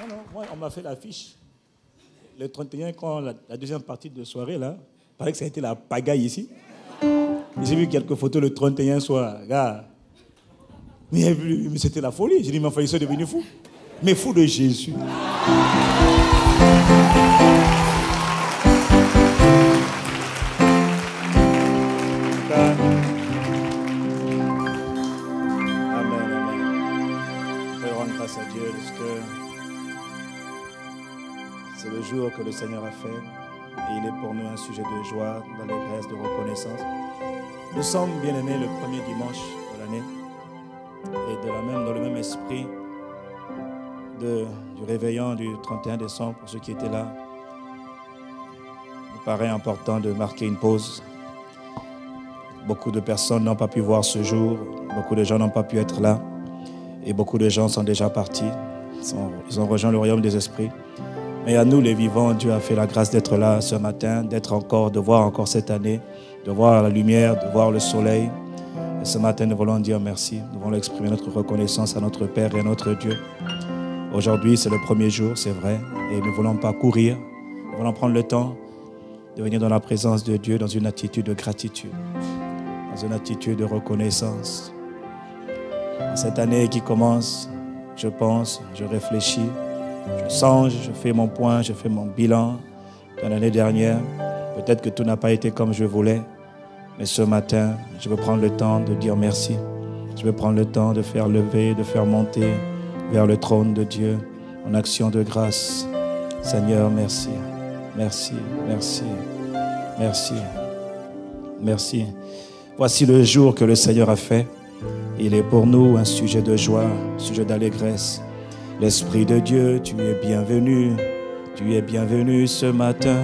Non, moi, on m'a fait l'affiche. Le 31, quand la deuxième partie de soirée, là, il paraît que ça a été la pagaille ici. J'ai vu quelques photos le 31 soir. Regarde. Mais c'était la folie. J'ai dit, mais enfin, ils sont devenus fous. Mais fous de Jésus. À Dieu parce que c'est le jour que le Seigneur a fait et il est pour nous un sujet de joie, d'allégresse, de reconnaissance. Nous sommes bien aimés le premier dimanche de l'année et dans le même esprit du réveillon du 31 décembre pour ceux qui étaient là. Il me paraît important de marquer une pause. Beaucoup de personnes n'ont pas pu voir ce jour, beaucoup de gens n'ont pas pu être là. Et beaucoup de gens sont déjà partis. Ils ont rejoint le royaume des esprits. Mais à nous, les vivants, Dieu a fait la grâce d'être là ce matin, de voir encore cette année, de voir la lumière, de voir le soleil. Et ce matin, nous voulons dire merci. Nous voulons exprimer notre reconnaissance à notre Père et à notre Dieu. Aujourd'hui, c'est le premier jour, c'est vrai. Et nous ne voulons pas courir. Nous voulons prendre le temps de venir dans la présence de Dieu dans une attitude de gratitude, dans une attitude de reconnaissance. Cette année qui commence, je pense, je réfléchis, je songe, je fais mon point, je fais mon bilan de l'année dernière. Peut-être que tout n'a pas été comme je voulais, mais ce matin, je veux prendre le temps de dire merci. Je veux prendre le temps de faire lever, de faire monter vers le trône de Dieu en action de grâce. Seigneur, merci, merci, merci, merci, merci. Voici le jour que le Seigneur a fait. Il est pour nous un sujet de joie, un sujet d'allégresse. L'Esprit de Dieu, tu es bienvenu ce matin.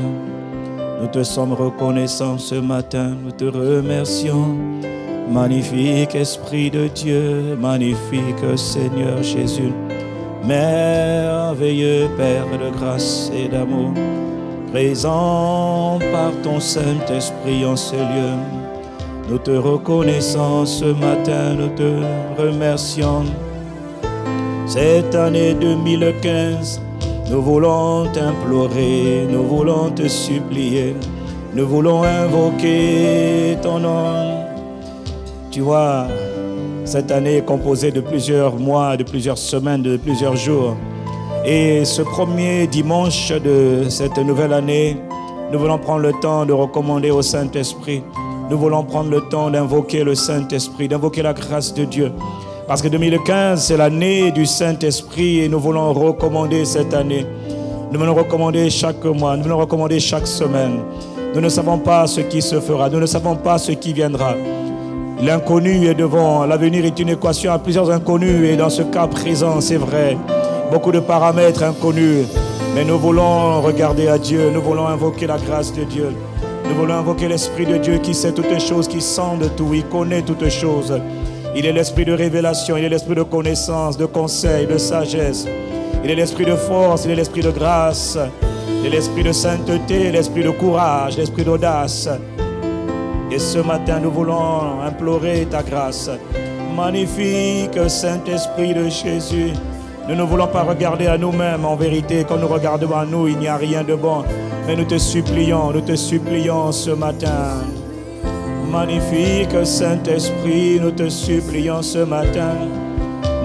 Nous te sommes reconnaissants ce matin, nous te remercions. Magnifique Esprit de Dieu, magnifique Seigneur Jésus. Merveilleux Père de grâce et d'amour, présent par ton Saint-Esprit en ce lieu. Nous te reconnaissons ce matin, nous te remercions. Cette année 2015, nous voulons t'implorer, nous voulons te supplier, nous voulons invoquer ton nom. Tu vois, cette année est composée de plusieurs mois, de plusieurs semaines, de plusieurs jours. Et ce premier dimanche de cette nouvelle année, nous voulons prendre le temps de recommander au Saint-Esprit. Nous voulons prendre le temps d'invoquer le Saint-Esprit, d'invoquer la grâce de Dieu. Parce que 2015, c'est l'année du Saint-Esprit et nous voulons recommander cette année. Nous voulons recommander chaque mois, nous voulons recommander chaque semaine. Nous ne savons pas ce qui se fera, nous ne savons pas ce qui viendra. L'inconnu est devant, l'avenir est une équation à plusieurs inconnus et dans ce cas présent, c'est vrai, beaucoup de paramètres inconnus. Mais nous voulons regarder à Dieu, nous voulons invoquer la grâce de Dieu. Nous voulons invoquer l'Esprit de Dieu qui sait toutes choses, qui sent de tout, il connaît toutes choses. Il est l'Esprit de révélation, il est l'Esprit de connaissance, de conseil, de sagesse. Il est l'Esprit de force, il est l'Esprit de grâce. Il est l'Esprit de sainteté, l'Esprit de courage, l'Esprit d'audace. Et ce matin, nous voulons implorer ta grâce. Magnifique Saint-Esprit de Jésus. Nous ne voulons pas regarder à nous-mêmes. En vérité, quand nous regardons à nous, il n'y a rien de bon. Mais nous te supplions ce matin. Magnifique Saint-Esprit, nous te supplions ce matin.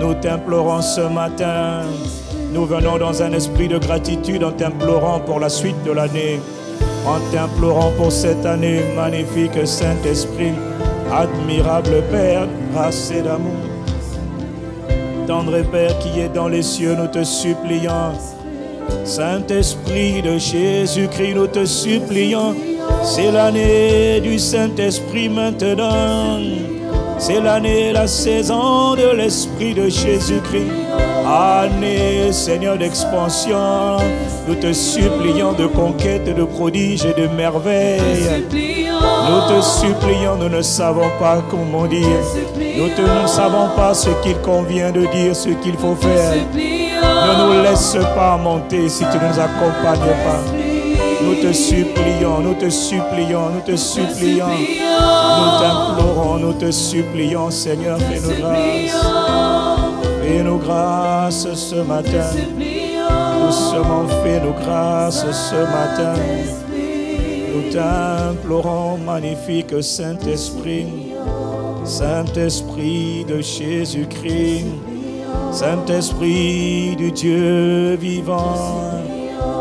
Nous t'implorons ce matin. Nous venons dans un esprit de gratitude en t'implorant pour la suite de l'année. En t'implorant pour cette année, magnifique Saint-Esprit, admirable Père, grâce et d'amour. Tendre Père qui est dans les cieux, nous te supplions. Saint-Esprit de Jésus-Christ, nous te supplions. C'est l'année du Saint-Esprit maintenant. C'est l'année, la saison de l'Esprit de Jésus-Christ. Année, Seigneur, d'expansion. Nous te supplions de conquête, de prodiges et de merveilles. Nous te supplions, nous ne savons pas comment dire. Nous ne savons pas ce qu'il convient de dire, ce qu'il faut faire. Ne nous laisse pas monter si tu ne nous accompagnes pas. Nous te supplions, nous te supplions, nous te supplions. Nous t'implorons, nous te supplions, Seigneur, fais-nous grâce. Fais-nous grâce ce matin. doucement, fais-nous grâce ce matin. Nous t'implorons, magnifique Saint-Esprit, Saint-Esprit de Jésus-Christ, Saint-Esprit du Dieu vivant,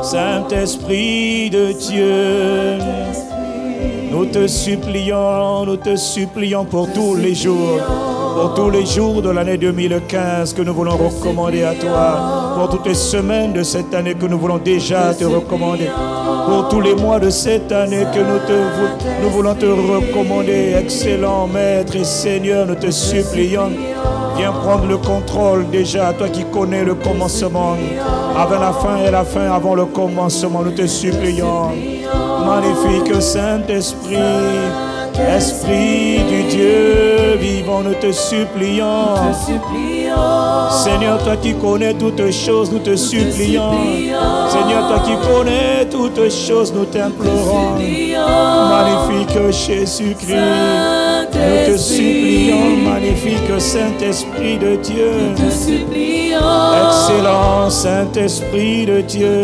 Saint-Esprit de Dieu, nous te supplions pour tous les jours de l'année 2015 que nous voulons recommander à toi, pour toutes les semaines de cette année que nous voulons déjà te recommander, pour tous les mois de cette année que nous voulons te recommander. Excellent Maître et Seigneur, nous te supplions, viens prendre le contrôle déjà, toi qui connais le commencement avant la fin et la fin avant le commencement. Nous te supplions, magnifique Saint-Esprit, Esprit du Dieu vivant, nous te supplions. Seigneur, toi qui connais toutes choses, nous te supplions. Seigneur, toi qui connais toutes choses, nous t'implorons. Magnifique Jésus-Christ, nous te supplions. Magnifique Saint-Esprit de Dieu, excellent Saint-Esprit de Dieu,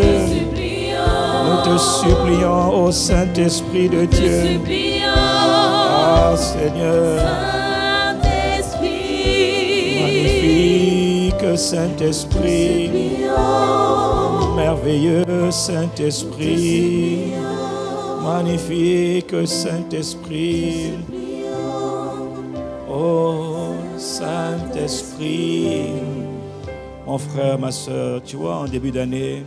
nous te supplions, ô Saint-Esprit de Dieu. Ah Seigneur, magnifique Saint-Esprit, merveilleux Saint-Esprit, magnifique Saint-Esprit, oh Saint-Esprit. Mon frère, ma soeur, tu vois, en début d'année,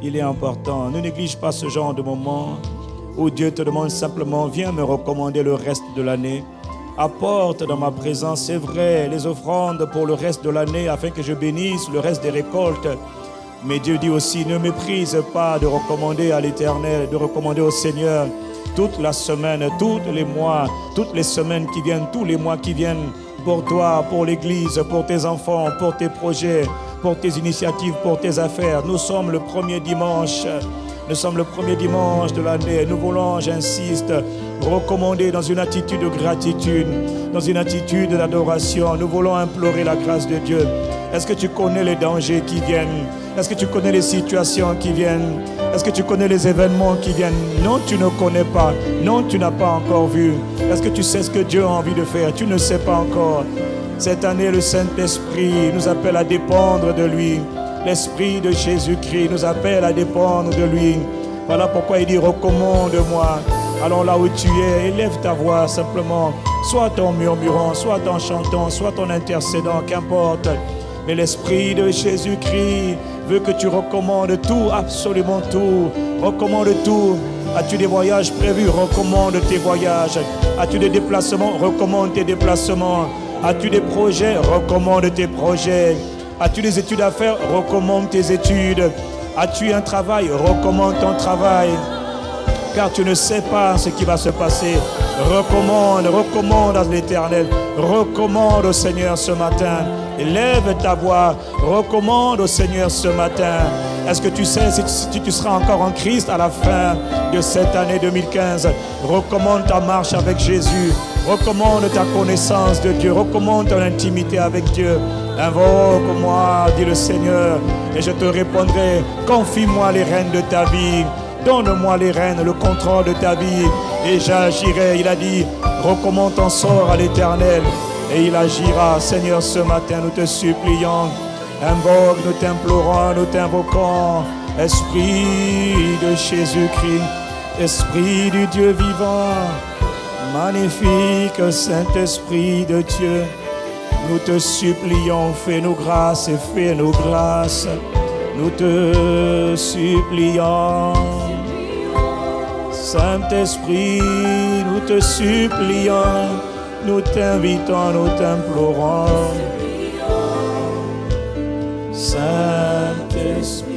il est important, ne néglige pas ce genre de moment où Dieu te demande simplement, viens me recommander le reste de l'année. Apporte dans ma présence, c'est vrai, les offrandes pour le reste de l'année afin que je bénisse le reste des récoltes. Mais Dieu dit aussi, ne méprise pas de recommander à l'Éternel, de recommander au Seigneur toute la semaine, tous les mois, toutes les semaines qui viennent, tous les mois qui viennent pour toi, pour l'Église, pour tes enfants, pour tes projets, pour tes initiatives, pour tes affaires. Nous sommes le premier dimanche. Nous sommes le premier dimanche de l'année. Nous voulons, j'insiste, recommander dans une attitude de gratitude, dans une attitude d'adoration. Nous voulons implorer la grâce de Dieu. Est-ce que tu connais les dangers qui viennent? Est-ce que tu connais les situations qui viennent? Est-ce que tu connais les événements qui viennent? Non, tu ne connais pas. Non, tu n'as pas encore vu. Est-ce que tu sais ce que Dieu a envie de faire? Tu ne sais pas encore. Cette année, le Saint-Esprit nous appelle à dépendre de lui. L'Esprit de Jésus-Christ nous appelle à dépendre de lui. Voilà pourquoi il dit, recommande-moi. Alors là où tu es, élève ta voix simplement, soit en murmurant, soit en chantant, soit en intercédant, qu'importe. Mais l'Esprit de Jésus-Christ veut que tu recommandes tout, absolument tout. Recommande tout. As-tu des voyages prévus? Recommande tes voyages. As-tu des déplacements? Recommande tes déplacements. As-tu des projets? Recommande tes projets. As-tu des études à faire? Recommande tes études. As-tu un travail? Recommande ton travail. Car tu ne sais pas ce qui va se passer. Recommande à l'Éternel. Recommande au Seigneur ce matin. Élève ta voix. Recommande au Seigneur ce matin. Est-ce que tu sais si tu seras encore en Christ à la fin de cette année 2015? Recommande ta marche avec Jésus. Recommande ta connaissance de Dieu. Recommande ton intimité avec Dieu. Invoque-moi, dit le Seigneur, et je te répondrai. Confie-moi les rênes de ta vie. Donne-moi les rênes, le contrôle de ta vie, et j'agirai. Il a dit, recommande ton sort à l'Éternel, et il agira. Seigneur, ce matin, nous te supplions. Invoque, nous t'implorons, nous t'invoquons. Esprit de Jésus-Christ, Esprit du Dieu vivant, magnifique Saint-Esprit de Dieu, nous te supplions, fais-nous grâce et fais-nous grâce. Nous te supplions. Saint-Esprit, nous te supplions. Nous t'invitons, nous t'implorons. Saint-Esprit,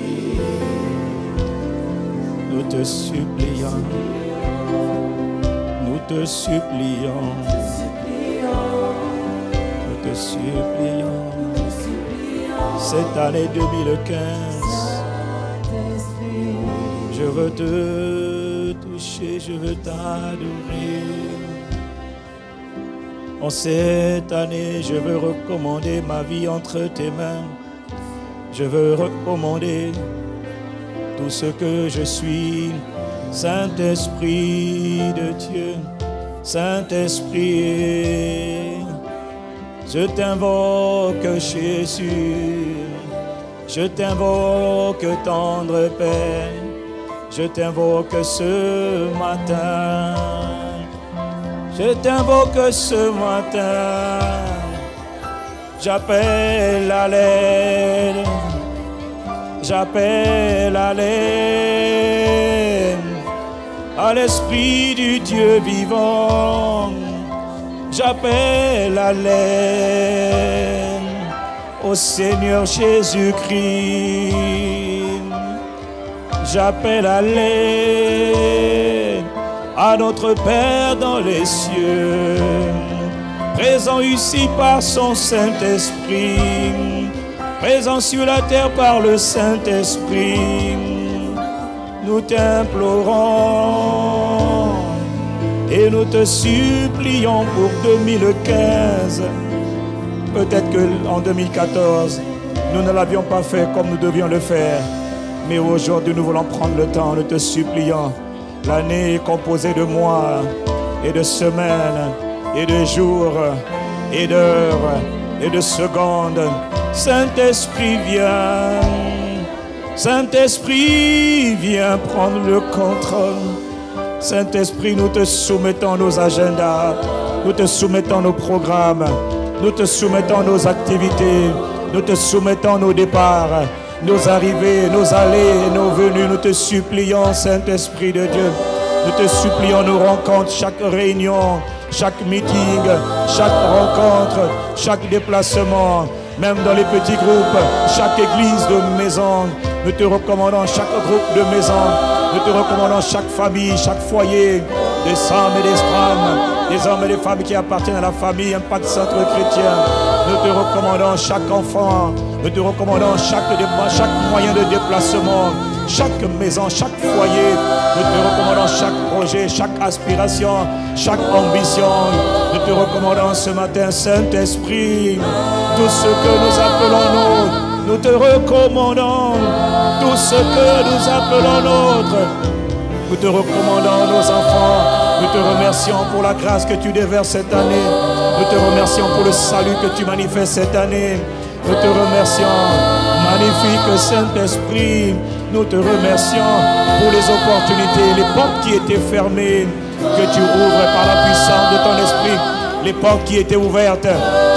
nous te supplions. Nous te supplions. Nous te supplions. Cette année 2015, je veux te toucher, je veux t'adorer. En cette année, je veux recommander ma vie entre tes mains. Je veux recommander tout ce que je suis. Saint-Esprit de Dieu, Saint-Esprit, je t'invoque Jésus, je t'invoque tendre Père, je t'invoque ce matin, je t'invoque ce matin, j'appelle à l'aide, j'appelle à l'aide, à l'Esprit du Dieu vivant, j'appelle à l'aide, au Seigneur Jésus-Christ, j'appelle à l'aide, à notre Père dans les cieux, présent ici par son Saint-Esprit, présent sur la terre par le Saint-Esprit. Nous t'implorons et nous te supplions pour 2015. Peut-être qu'en 2014, nous ne l'avions pas fait comme nous devions le faire. Mais aujourd'hui, nous voulons prendre le temps, nous te supplions. L'année est composée de mois et de semaines et de jours et d'heures et de secondes. Saint-Esprit, viens. Saint-Esprit, viens prendre le contrôle. Saint-Esprit, nous te soumettons nos agendas, nous te soumettons nos programmes, nous te soumettons nos activités, nous te soumettons nos départs, nos arrivées, nos allées et nos venues. Nous te supplions, Saint-Esprit de Dieu, nous te supplions nos rencontres, chaque réunion, chaque meeting, chaque rencontre, chaque déplacement, même dans les petits groupes, chaque église de maison. Nous te recommandons chaque groupe de maison, nous te recommandons chaque famille, chaque foyer, des hommes et des femmes, des hommes et des femmes qui appartiennent à la famille Impact Centre Chrétien. Nous te recommandons chaque enfant, nous te recommandons chaque moyen de déplacement, chaque maison, chaque foyer. Nous te recommandons chaque projet, chaque aspiration, chaque ambition. Nous te recommandons ce matin, Saint-Esprit, tout ce que nous appelons nous te recommandons tout ce que nous appelons nôtre. Nous te recommandons nos enfants. Nous te remercions pour la grâce que tu déverses cette année. Nous te remercions pour le salut que tu manifestes cette année. Nous te remercions, magnifique Saint-Esprit. Nous te remercions pour les opportunités, les portes qui étaient fermées, que tu ouvres par la puissance de ton esprit. Les portes qui étaient ouvertes,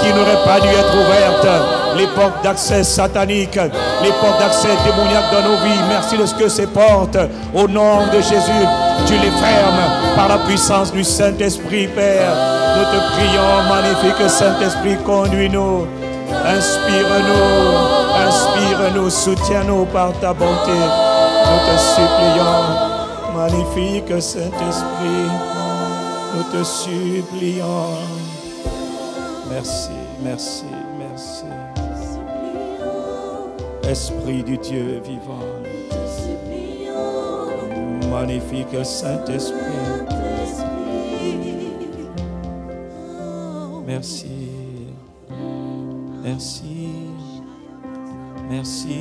qui n'auraient pas dû être ouvertes. Les portes d'accès sataniques, les portes d'accès démoniaques dans nos vies. Merci de ce que ces portes, au nom de Jésus, tu les fermes par la puissance du Saint-Esprit, Père. Nous te prions, magnifique Saint-Esprit, conduis-nous, inspire-nous, soutiens-nous par ta bonté. Nous te supplions, magnifique Saint-Esprit, nous te supplions. Merci, merci, merci. Esprit du Dieu vivant, magnifique Saint-Esprit, merci, merci, merci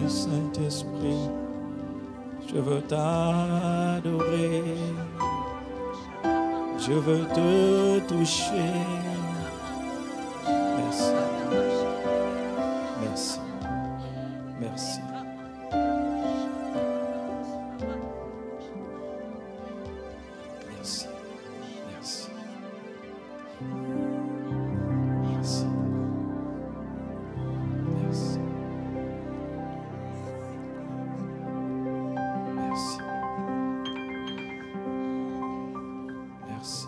Saint-Esprit, je veux t'adorer, je veux te toucher, merci, merci. Merci. Merci. Merci. Merci. Merci. Merci. Merci.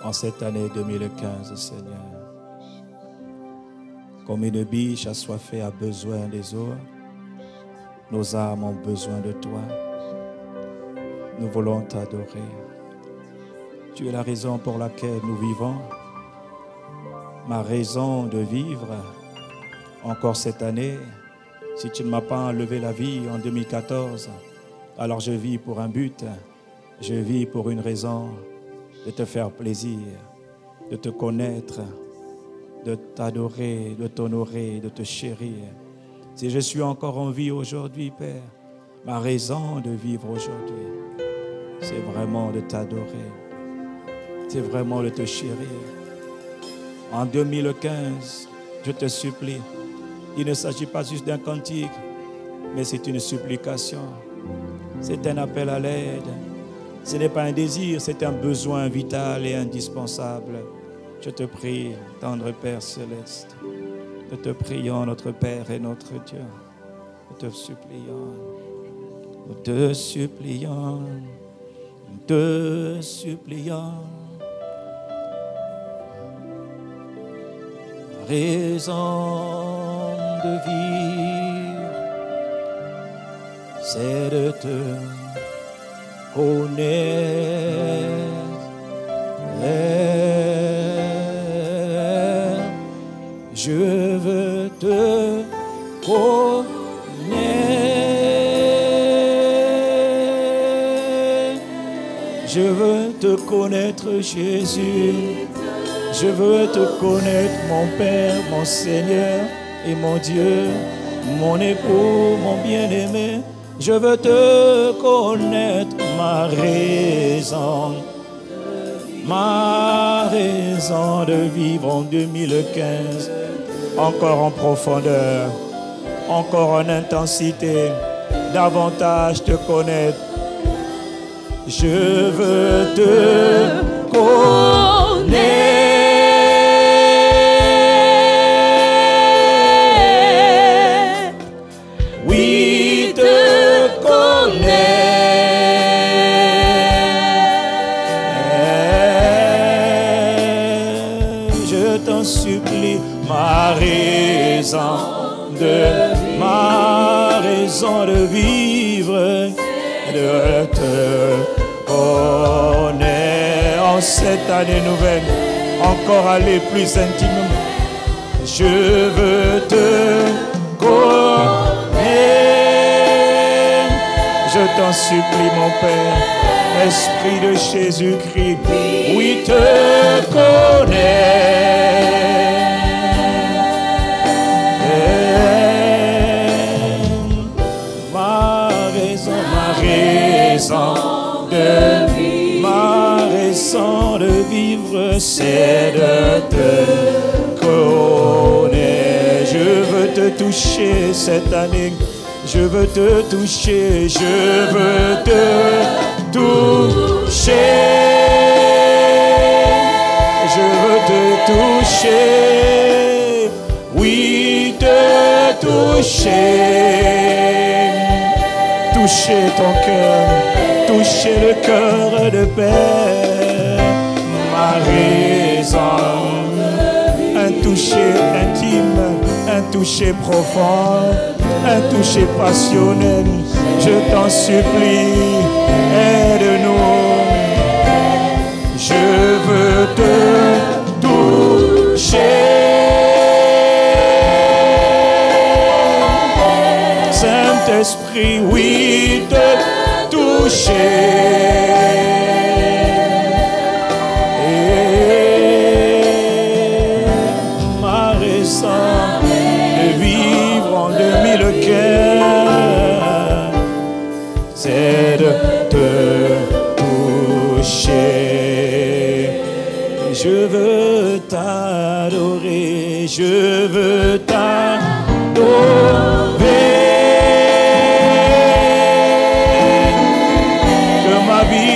En cette année 2015, Seigneur, comme une biche assoiffée a besoin des eaux, nos âmes ont besoin de toi. Nous voulons t'adorer. Tu es la raison pour laquelle nous vivons. Ma raison de vivre encore cette année. Si tu ne m'as pas enlevé la vie en 2014, alors je vis pour un but. Je vis pour une raison, de te faire plaisir, de te connaître, de t'adorer, de t'honorer, de te chérir. Si je suis encore en vie aujourd'hui, Père, ma raison de vivre aujourd'hui, c'est vraiment de t'adorer. C'est vraiment de te chérir. En 2015, je te supplie, il ne s'agit pas juste d'un cantique, mais c'est une supplication. C'est un appel à l'aide. Ce n'est pas un désir, c'est un besoin vital et indispensable. Je te prie, tendre Père céleste, nous te prions, notre Père et notre Dieu. Nous te supplions, nous te supplions, nous te supplions. Raison de vivre, c'est de te connaître. Je veux te connaître. Je veux te connaître, Jésus. Je veux te connaître, mon Père, mon Seigneur et mon Dieu, mon époux, mon bien-aimé. Je veux te connaître, ma raison de vivre en 2015, encore en profondeur, encore en intensité, davantage te connaître. Je veux te connaître. Ma raison de vivre, de te connaître en cette année nouvelle, encore aller plus intimement. Je veux te connaître. Je t'en supplie, mon Père, Esprit de Jésus-Christ, oui, te connaître. Ma raison de vivre, c'est de te connaître. Je veux te toucher cette année. Je veux te toucher. Je veux te toucher. Je veux te toucher. Oui, te toucher. Toucher ton cœur, toucher le cœur de Père, ma raison, un toucher intime, un toucher profond, un toucher passionnel. Je t'en supplie, aide-nous. Je veux te toucher. Saint-Esprit, oui, te toucher. Et ma raison de vivre en 2015, c'est de te toucher. Je veux t'adorer, je veux t'adorer.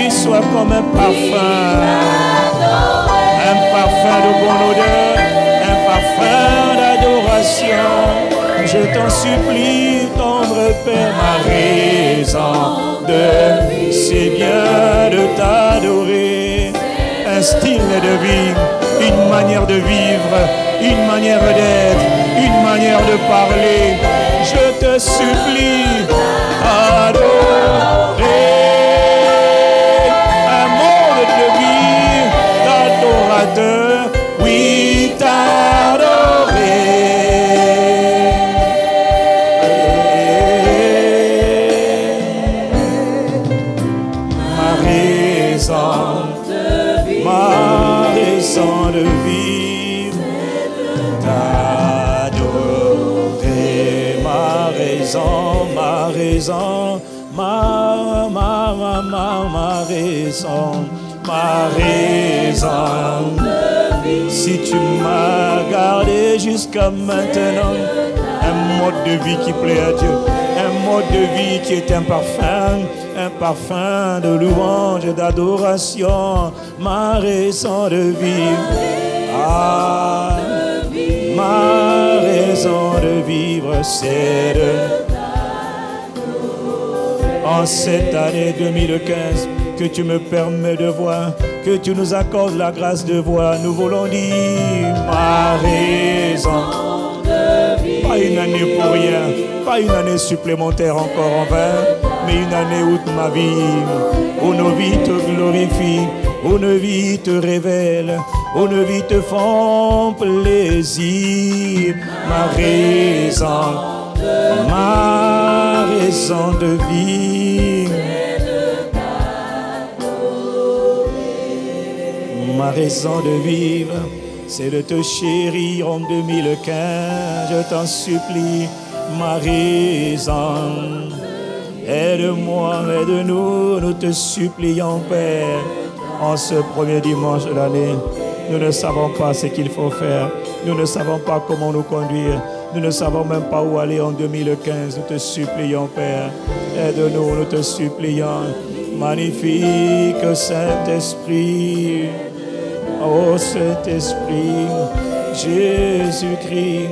Soit comme un parfum de bonne odeur, un parfum d'adoration. Je t'en supplie, tendre Père, ma raison de vie, c'est bien de t'adorer. Un style de vie, une manière de vivre, une manière d'être, une manière de parler. Je te supplie, adorer. de vivre, t'adorer, ma raison, ma raison, ma raison, ma raison. Si tu m'as gardé jusqu'à maintenant, un mode de vie qui plaît à Dieu, un mode de vie qui est un parfum de louange et d'adoration, ma raison de vivre. Ah, ma raison de vivre, c'est de... En cette année 2015, que tu me permets de voir, que tu nous accordes la grâce de voir, nous voulons dire ma raison. Pas une année pour rien, pas une année supplémentaire encore en vain, mais une année où ma vie, où nos vies te glorifient, où nos vies te révèlent, où nos vies te font plaisir. Ma raison de vivre. Ma raison de vivre, c'est de te chérir en 2015. Je t'en supplie, ma raison. Aide-moi, aide-nous, nous te supplions, Père. En ce premier dimanche de l'année, nous ne savons pas ce qu'il faut faire. Nous ne savons pas comment nous conduire. Nous ne savons même pas où aller en 2015. Nous te supplions, Père. Aide-nous, nous te supplions. Magnifique Saint-Esprit. Oh Saint-Esprit, Jésus-Christ,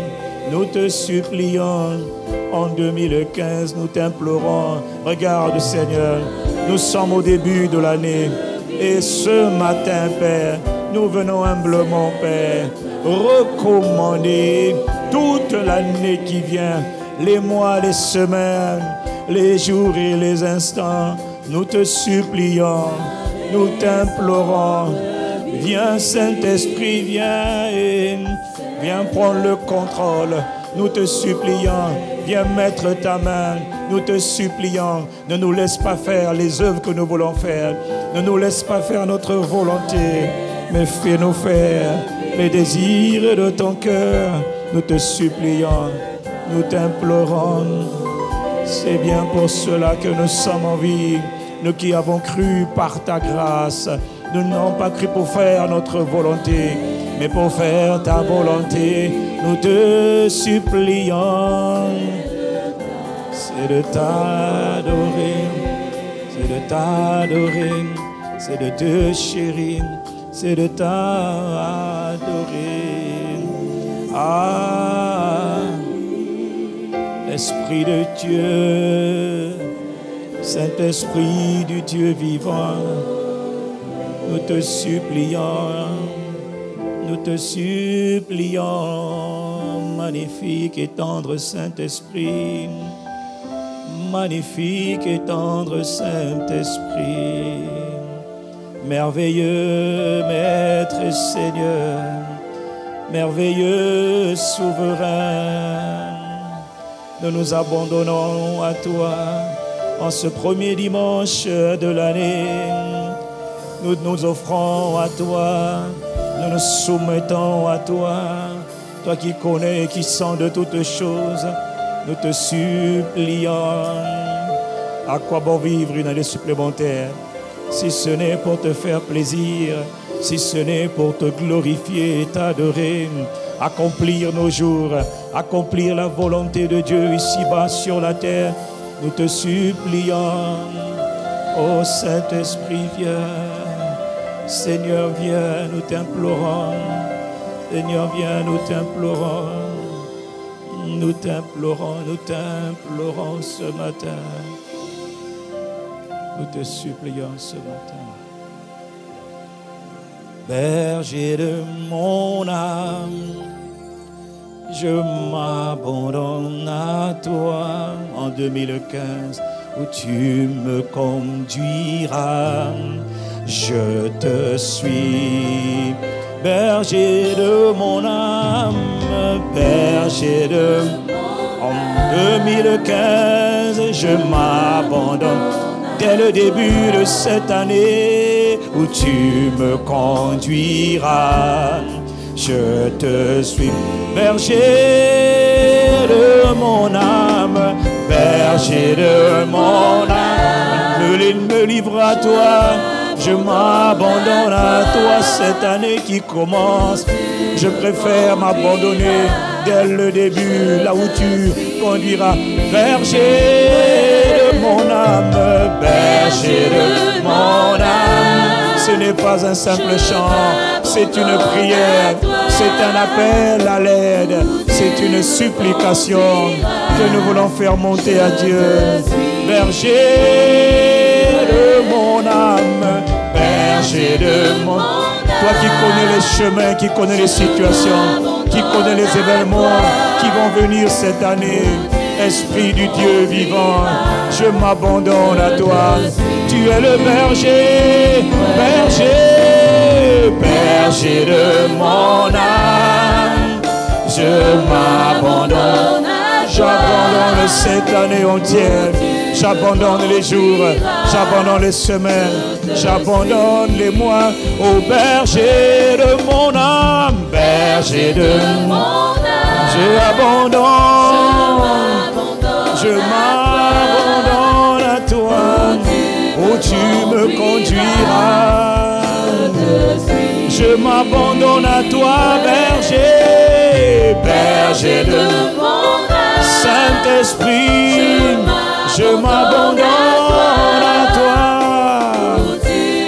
nous te supplions. En 2015, nous t'implorons. Regarde, Seigneur, nous sommes au début de l'année. Et ce matin, Père, nous venons humblement, Père, recommander toute l'année qui vient, les mois, les semaines, les jours et les instants. Nous te supplions, nous t'implorons. Viens, Saint-Esprit, viens et viens prendre le contrôle. Nous te supplions, viens mettre ta main. Nous te supplions, ne nous laisse pas faire les œuvres que nous voulons faire. Ne nous laisse pas faire notre volonté, mais fais-nous faire les désirs de ton cœur. Nous te supplions, nous t'implorons. C'est bien pour cela que nous sommes en vie, nous qui avons cru par ta grâce. Nous n'avons pas cru pour faire notre volonté, mais pour faire ta volonté. Nous te supplions. C'est de t'adorer, c'est de t'adorer, c'est de te chérir, c'est de t'adorer. Ah, Esprit de Dieu, Saint-Esprit du Dieu vivant, nous te supplions, magnifique et tendre Saint-Esprit, magnifique et tendre Saint-Esprit, merveilleux Maître et Seigneur, merveilleux Souverain, nous nous abandonnons à toi en ce premier dimanche de l'année. Nous nous offrons à toi, nous nous soumettons à toi, toi qui connais et qui sens de toutes choses. Nous te supplions. À quoi bon vivre une année supplémentaire si ce n'est pour te faire plaisir, si ce n'est pour te glorifier et t'adorer, accomplir nos jours, accomplir la volonté de Dieu ici-bas sur la terre. Nous te supplions. Ô Saint-Esprit, viens. Seigneur, viens, nous t'implorons. Seigneur, viens, nous t'implorons. Nous t'implorons, nous t'implorons ce matin. Nous te supplions ce matin. Berger de mon âme, je m'abandonne à toi en 2015 où tu me conduiras. Je te suis, berger de mon âme, berger de... En 2015, je m'abandonne dès le début de cette année où tu me conduiras. Je te suis, berger de mon âme, berger de mon âme. Me livre à toi, je m'abandonne à toi cette année qui commence. Je préfère m'abandonner dès le début, là où tu conduiras. Berger de mon âme, berger de mon âme. Ce n'est pas un simple chant, c'est une prière, c'est un appel à l'aide, c'est une supplication que nous voulons faire monter à Dieu. Berger de mon âme, berger de mon âme. Toi qui connais les chemins, qui connais les situations, qui connais les événements qui vont venir cette année, Esprit du Dieu vivant, je m'abandonne à toi. Tu es le berger, berger, berger de mon âme. Je m'abandonne, j'abandonne cette année entière. J'abandonne les jours, j'abandonne les semaines, j'abandonne les mois au berger de mon âme, berger de mon âme. Je m'abandonne à toi, où tu me conduiras. Je m'abandonne à toi, berger, berger de mon âme. Saint-Esprit, je m'abandonne à toi.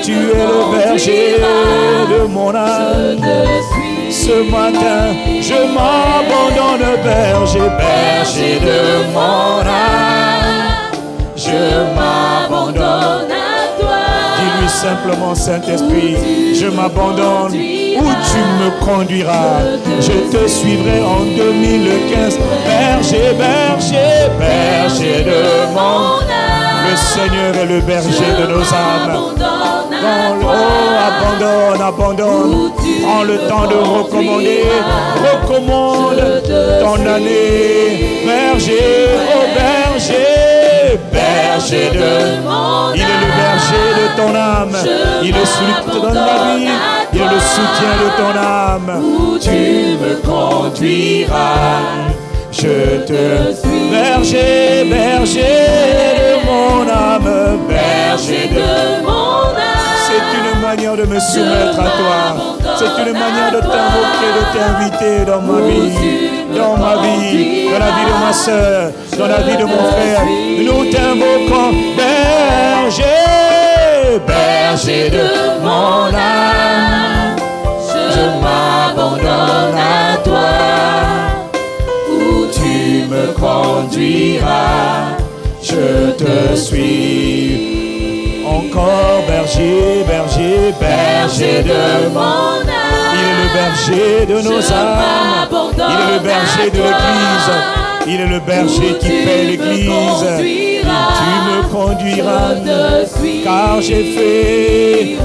Tu es le berger de mon âme. Ce matin, je m'abandonne, berger, berger de mon âme. Je m'abandonne à toi. Dis-lui simplement, Saint-Esprit, je m'abandonne. Où tu me conduiras, je te suivrai en 2015. Berger, berger, berger de mon âme. Le Seigneur est le berger de nos âmes. Abandonne, abandonne. Prends le temps de recommander. Recommande ton année. Berger, oh berger, berger de mon âme. Il est le berger de ton âme. Il est celui qui te donne la vie. Il est le soutien de ton âme. Tu me conduiras. Je te suis. Berger, berger de mon âme. Berger de mon âme. C'est une manière de me soumettre à toi. C'est une manière de t'invoquer, de t'inviter dans ma vie. Dans ma vie, dans la vie de ma soeur, dans la vie de mon frère. Nous t'invoquons, berger, berger de mon âme. Je m'abandonne à toi, où tu me conduiras, je te suis. Encore berger, berger, berger de mon âme. Il est le berger de nos âmes. Il est le berger de l'Église. Il est le berger qui paie l'Église. Tu me conduiras, car j'ai fait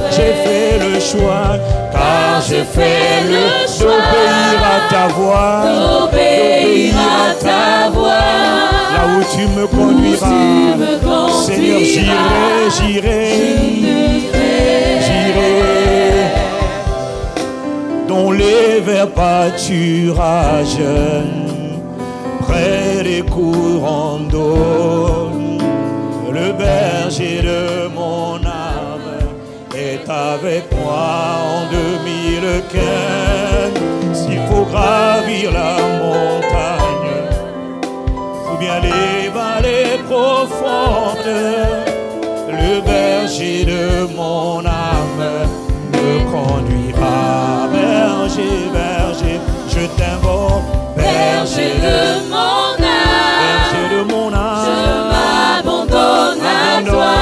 le choix, car j'ai fait le choix d'obéir à ta voix, d'obéir à ta voix. Là où tu me conduiras, Seigneur, j'irai. Dans les verts pâturages, près des courants d'eau, le berger de mon âme est avec moi en 2015. S'il faut gravir la montagne, ou bien les vallées profondes, le berger de mon âme me conduira. Berger, berger, je t'invoque, berger de mon âme, berger de mon âme. Je m'abandonne à toi.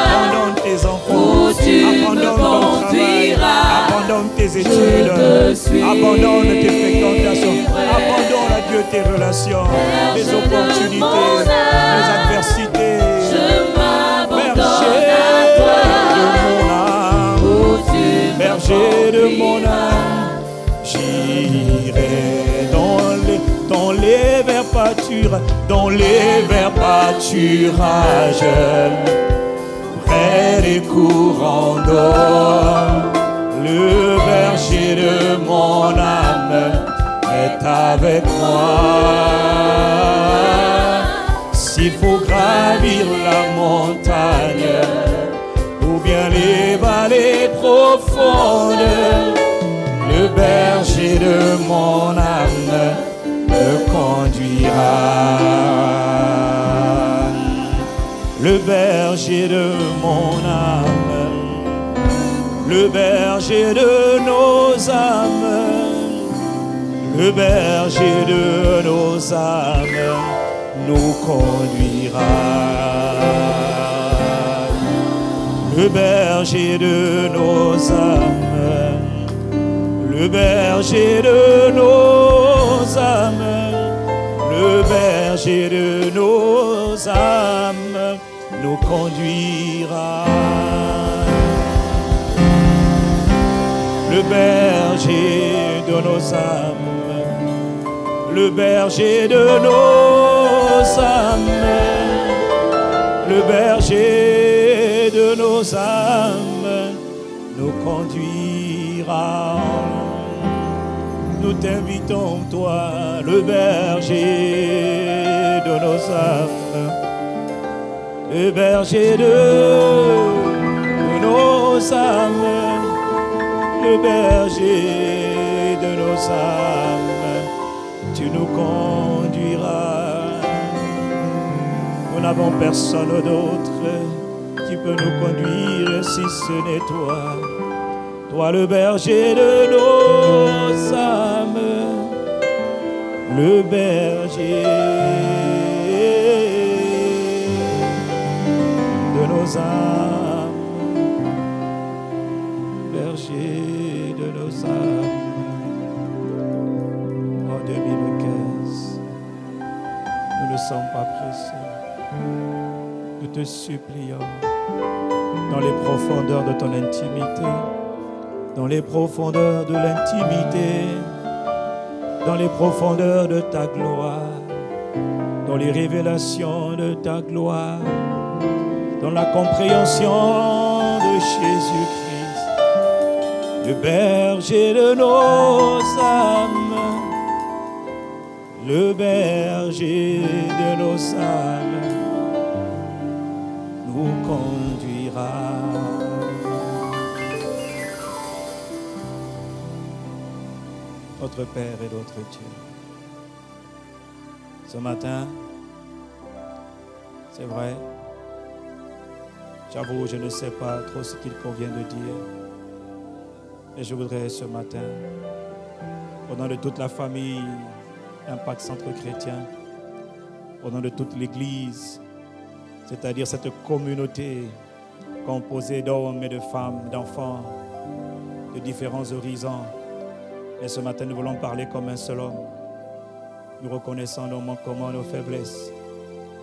Abandonne tes enfants, abandonne ton travail, abandonne tes études, abandonne tes fréquentations, abandonne à Dieu tes relations, les opportunités, les adversités. Je m'abandonne à toi, berger de mon âme. J'irai dans les verts pâturages, près des courants d'eau. Le berger de mon âme est avec moi. S'il faut gravir la montagne ou bien les vallées profondes, le berger de mon âme me conduira. Le berger de mon âme, le berger de nos âmes, le berger de nos âmes nous conduira. Le berger de nos âmes, le berger de nos âmes, le berger de nos âmes nous conduira. Le berger de nos âmes, le berger de nos âmes, le berger de nos âmes nous conduira. Nous t'invitons, toi, le berger de nos âmes, le berger de nos âmes, le berger de nos âmes, tu nous conduiras. Nous n'avons personne d'autre qui peut nous conduire si ce n'est toi. Toi le berger de nos âmes, le berger de nos âmes, berger de nos âmes. En 2015, nous ne sommes pas pressés. Nous te supplions dans les profondeurs de ton intimité, dans les profondeurs de l'intimité, dans les profondeurs de ta gloire, dans les révélations de ta gloire, dans la compréhension de Jésus-Christ, le berger de nos âmes, le berger de nos âmes nous conduira. Notre Père et notre Dieu, ce matin, c'est vrai, j'avoue, je ne sais pas trop ce qu'il convient de dire, mais je voudrais ce matin, au nom de toute la famille Impact Centre Chrétien, au nom de toute l'Église, c'est-à-dire cette communauté composée d'hommes et de femmes, d'enfants, de différents horizons. Et ce matin, nous voulons parler comme un seul homme. Nous reconnaissons nos manquements, nos faiblesses.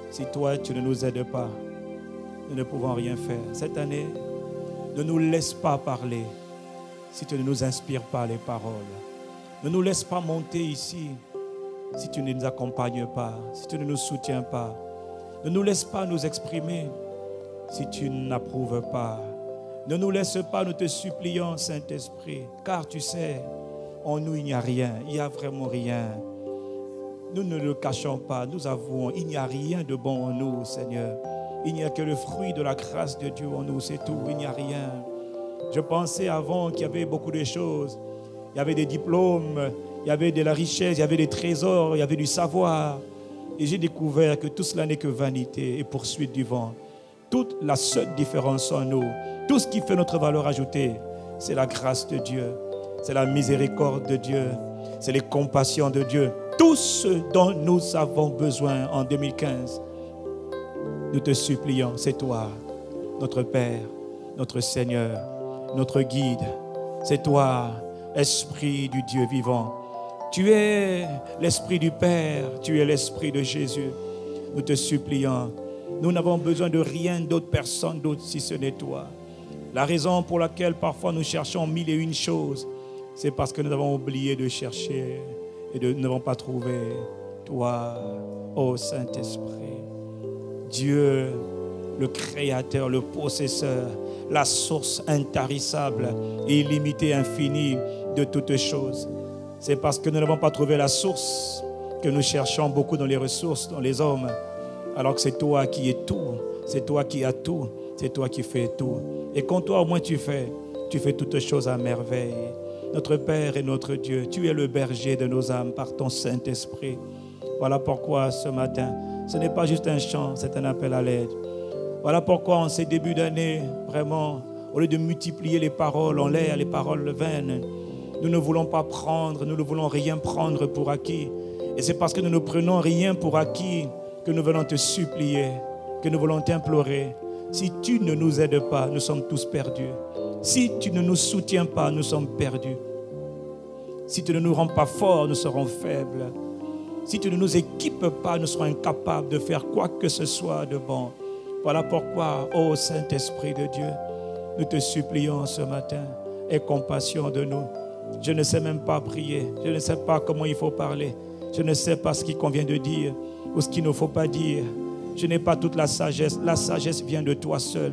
Si toi, tu ne nous aides pas, nous ne pouvons rien faire. Cette année, ne nous laisse pas parler si tu ne nous inspires pas les paroles. Ne nous laisse pas monter ici si tu ne nous accompagnes pas, si tu ne nous soutiens pas. Ne nous laisse pas nous exprimer si tu n'approuves pas. Ne nous laisse pas, nous te supplions, Saint-Esprit, car tu sais, en nous, il n'y a rien, il n'y a vraiment rien. Nous ne le cachons pas, nous avouons, il n'y a rien de bon en nous, Seigneur. Il n'y a que le fruit de la grâce de Dieu en nous, c'est tout, il n'y a rien. Je pensais avant qu'il y avait beaucoup de choses. Il y avait des diplômes, il y avait de la richesse, il y avait des trésors, il y avait du savoir. Et j'ai découvert que tout cela n'est que vanité et poursuite du vent. Toute la seule différence en nous, tout ce qui fait notre valeur ajoutée, c'est la grâce de Dieu. C'est la miséricorde de Dieu, c'est les compassions de Dieu. Tout ce dont nous avons besoin en 2015, nous te supplions, c'est toi, notre Père, notre Seigneur, notre guide. C'est toi, Esprit du Dieu vivant. Tu es l'Esprit du Père, tu es l'Esprit de Jésus. Nous te supplions, nous n'avons besoin de rien d'autre, personne d'autre si ce n'est toi. La raison pour laquelle parfois nous cherchons mille et une choses, c'est parce que nous avons oublié de chercher et nous n'avons pas trouvé toi, ô Saint-Esprit. Dieu le Créateur, le Possesseur, la source intarissable, illimitée, infinie de toutes choses. C'est parce que nous n'avons pas trouvé la source que nous cherchons beaucoup dans les ressources, dans les hommes, alors que c'est toi qui es tout, c'est toi qui as tout, c'est toi qui fais tout. Et quand toi au moins tu fais toutes choses à merveille. Notre Père et notre Dieu, tu es le berger de nos âmes par ton Saint-Esprit. Voilà pourquoi ce matin, ce n'est pas juste un chant, c'est un appel à l'aide. Voilà pourquoi en ces débuts d'année, vraiment, au lieu de multiplier les paroles en l'air, les paroles vaines, nous ne voulons pas prendre, nous ne voulons rien prendre pour acquis. Et c'est parce que nous ne prenons rien pour acquis que nous venons te supplier, que nous voulons t'implorer. Si tu ne nous aides pas, nous sommes tous perdus. Si tu ne nous soutiens pas, nous sommes perdus. Si tu ne nous rends pas forts, nous serons faibles. Si tu ne nous équipes pas, nous serons incapables de faire quoi que ce soit de bon. Voilà pourquoi, ô Saint-Esprit de Dieu, nous te supplions ce matin, aie compassion de nous. Je ne sais même pas prier, je ne sais pas comment il faut parler, je ne sais pas ce qu'il convient de dire ou ce qu'il ne faut pas dire. Je n'ai pas toute la sagesse vient de toi seul,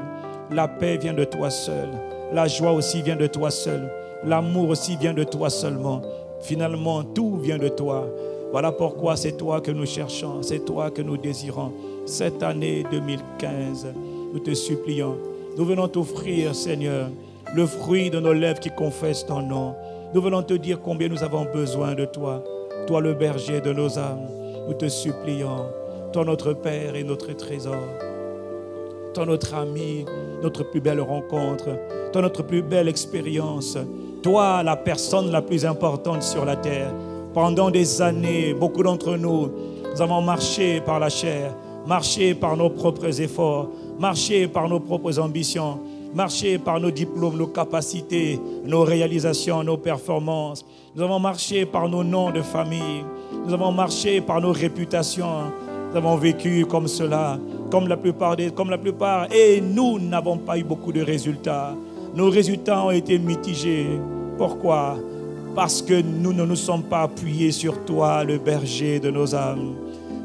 la paix vient de toi seul, la joie aussi vient de toi seul, l'amour aussi vient de toi seulement. Finalement, tout vient de toi. Voilà pourquoi c'est toi que nous cherchons, c'est toi que nous désirons. Cette année 2015, nous te supplions. Nous venons t'offrir, Seigneur, le fruit de nos lèvres qui confessent ton nom. Nous venons te dire combien nous avons besoin de toi. Toi, le berger de nos âmes, nous te supplions. Toi, notre Père et notre trésor. Toi, notre ami, notre plus belle rencontre. Toi, notre plus belle expérience. Toi, la personne la plus importante sur la terre. Pendant des années, beaucoup d'entre nous, nous avons marché par la chair, marché par nos propres efforts, marché par nos propres ambitions, marché par nos diplômes, nos capacités, nos réalisations, nos performances. Nous avons marché par nos noms de famille. Nous avons marché par nos réputations. Nous avons vécu comme cela, comme la plupart. Et nous n'avons pas eu beaucoup de résultats. Nos résultats ont été mitigés. Pourquoi ? Parce que nous ne nous sommes pas appuyés sur toi, le berger de nos âmes.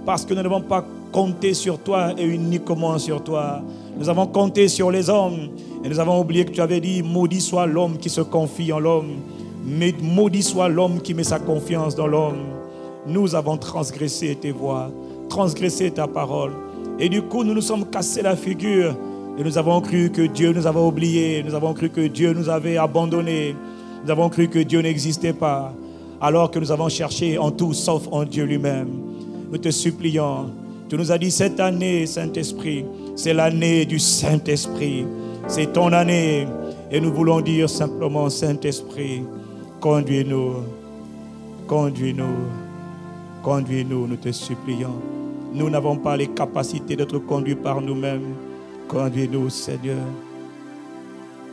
Parce que nous n'avons pas compté sur toi et uniquement sur toi. Nous avons compté sur les hommes et nous avons oublié que tu avais dit « Maudit soit l'homme qui se confie en l'homme, mais maudit soit l'homme qui met sa confiance dans l'homme. » Nous avons transgressé tes voies, transgressé ta parole. Et du coup, nous nous sommes cassés la figure et nous avons cru que Dieu nous avait oubliés, nous avons cru que Dieu nous avait abandonnés. Nous avons cru que Dieu n'existait pas, alors que nous avons cherché en tout sauf en Dieu lui-même. Nous te supplions. Tu nous as dit cette année, Saint-Esprit, c'est l'année du Saint-Esprit. C'est ton année. Et nous voulons dire simplement, Saint-Esprit, conduis-nous, conduis-nous, conduis-nous, nous te supplions. Nous n'avons pas les capacités d'être conduits par nous-mêmes. Conduis-nous, Seigneur.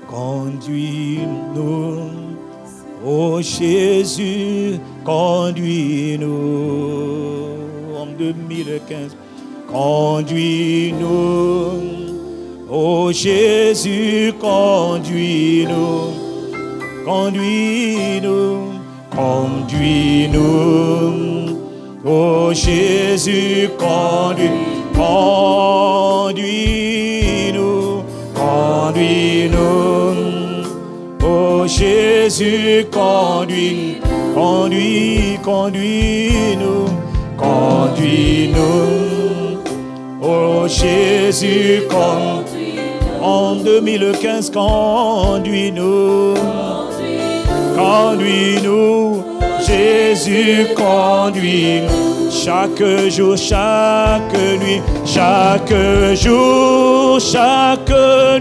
Conduis-nous, ô Jésus, conduis-nous en 2015. Conduis-nous, ô Jésus, conduis-nous, conduis-nous, conduis-nous, ô Jésus, conduis-nous, conduis-nous, conduis-nous. Oh Jésus, conduis, conduis, conduis-nous, conduis-nous. Oh Jésus, conduis, en 2015, conduis-nous, conduis-nous. Jésus, conduis-nous. Chaque jour, chaque nuit, chaque jour, chaque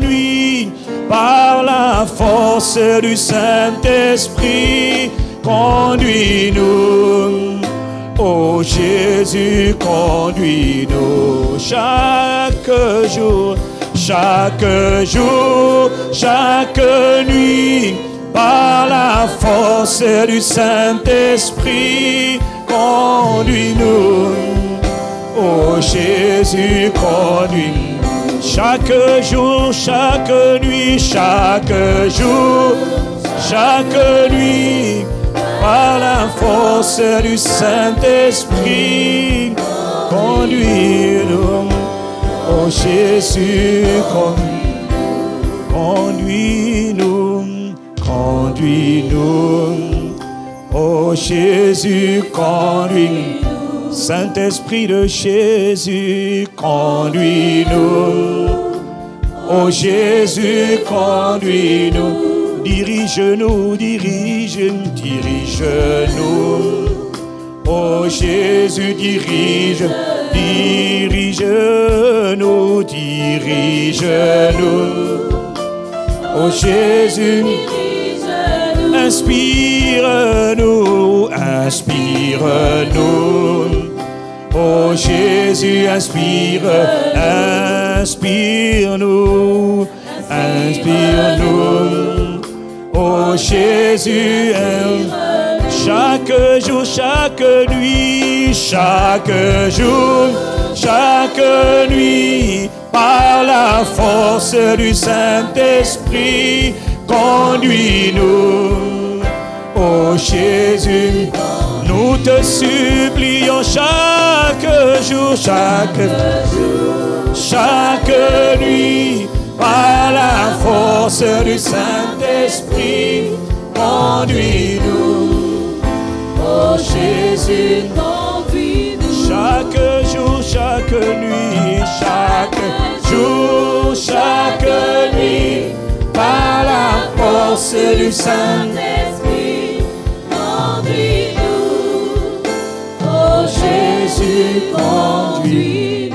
nuit. Par la force du Saint-Esprit, conduis-nous. Oh Jésus, conduis-nous. Chaque jour, chaque jour, chaque nuit. Par la force du Saint-Esprit, conduis-nous. Oh Jésus, conduis-nous. Chaque jour, chaque nuit, chaque jour, chaque nuit, par la force du Saint-Esprit, conduis-nous, Oh Jésus, conduis-nous, conduis-nous. Oh Jésus, conduis-nous. Saint-Esprit de Jésus, conduis-nous. Oh Jésus, conduis-nous. Dirige-nous, dirige-nous. Oh Jésus, dirige-nous, dirige-nous. Oh Jésus, inspire-nous, inspire-nous. Oh Jésus, inspire-nous, inspire-nous. Oh Jésus, chaque jour, chaque nuit, chaque jour, chaque nuit, par la force du Saint-Esprit, conduis-nous. Oh Jésus, nous te supplions chaque jour, chaque nuit, par la force du Saint-Esprit, conduis-nous. Oh Jésus, conduis-nous. Chaque jour, chaque nuit, chaque jour, chaque nuit, par la force du Saint-Esprit, conduis-nous. Oh Jésus, conduis-nous.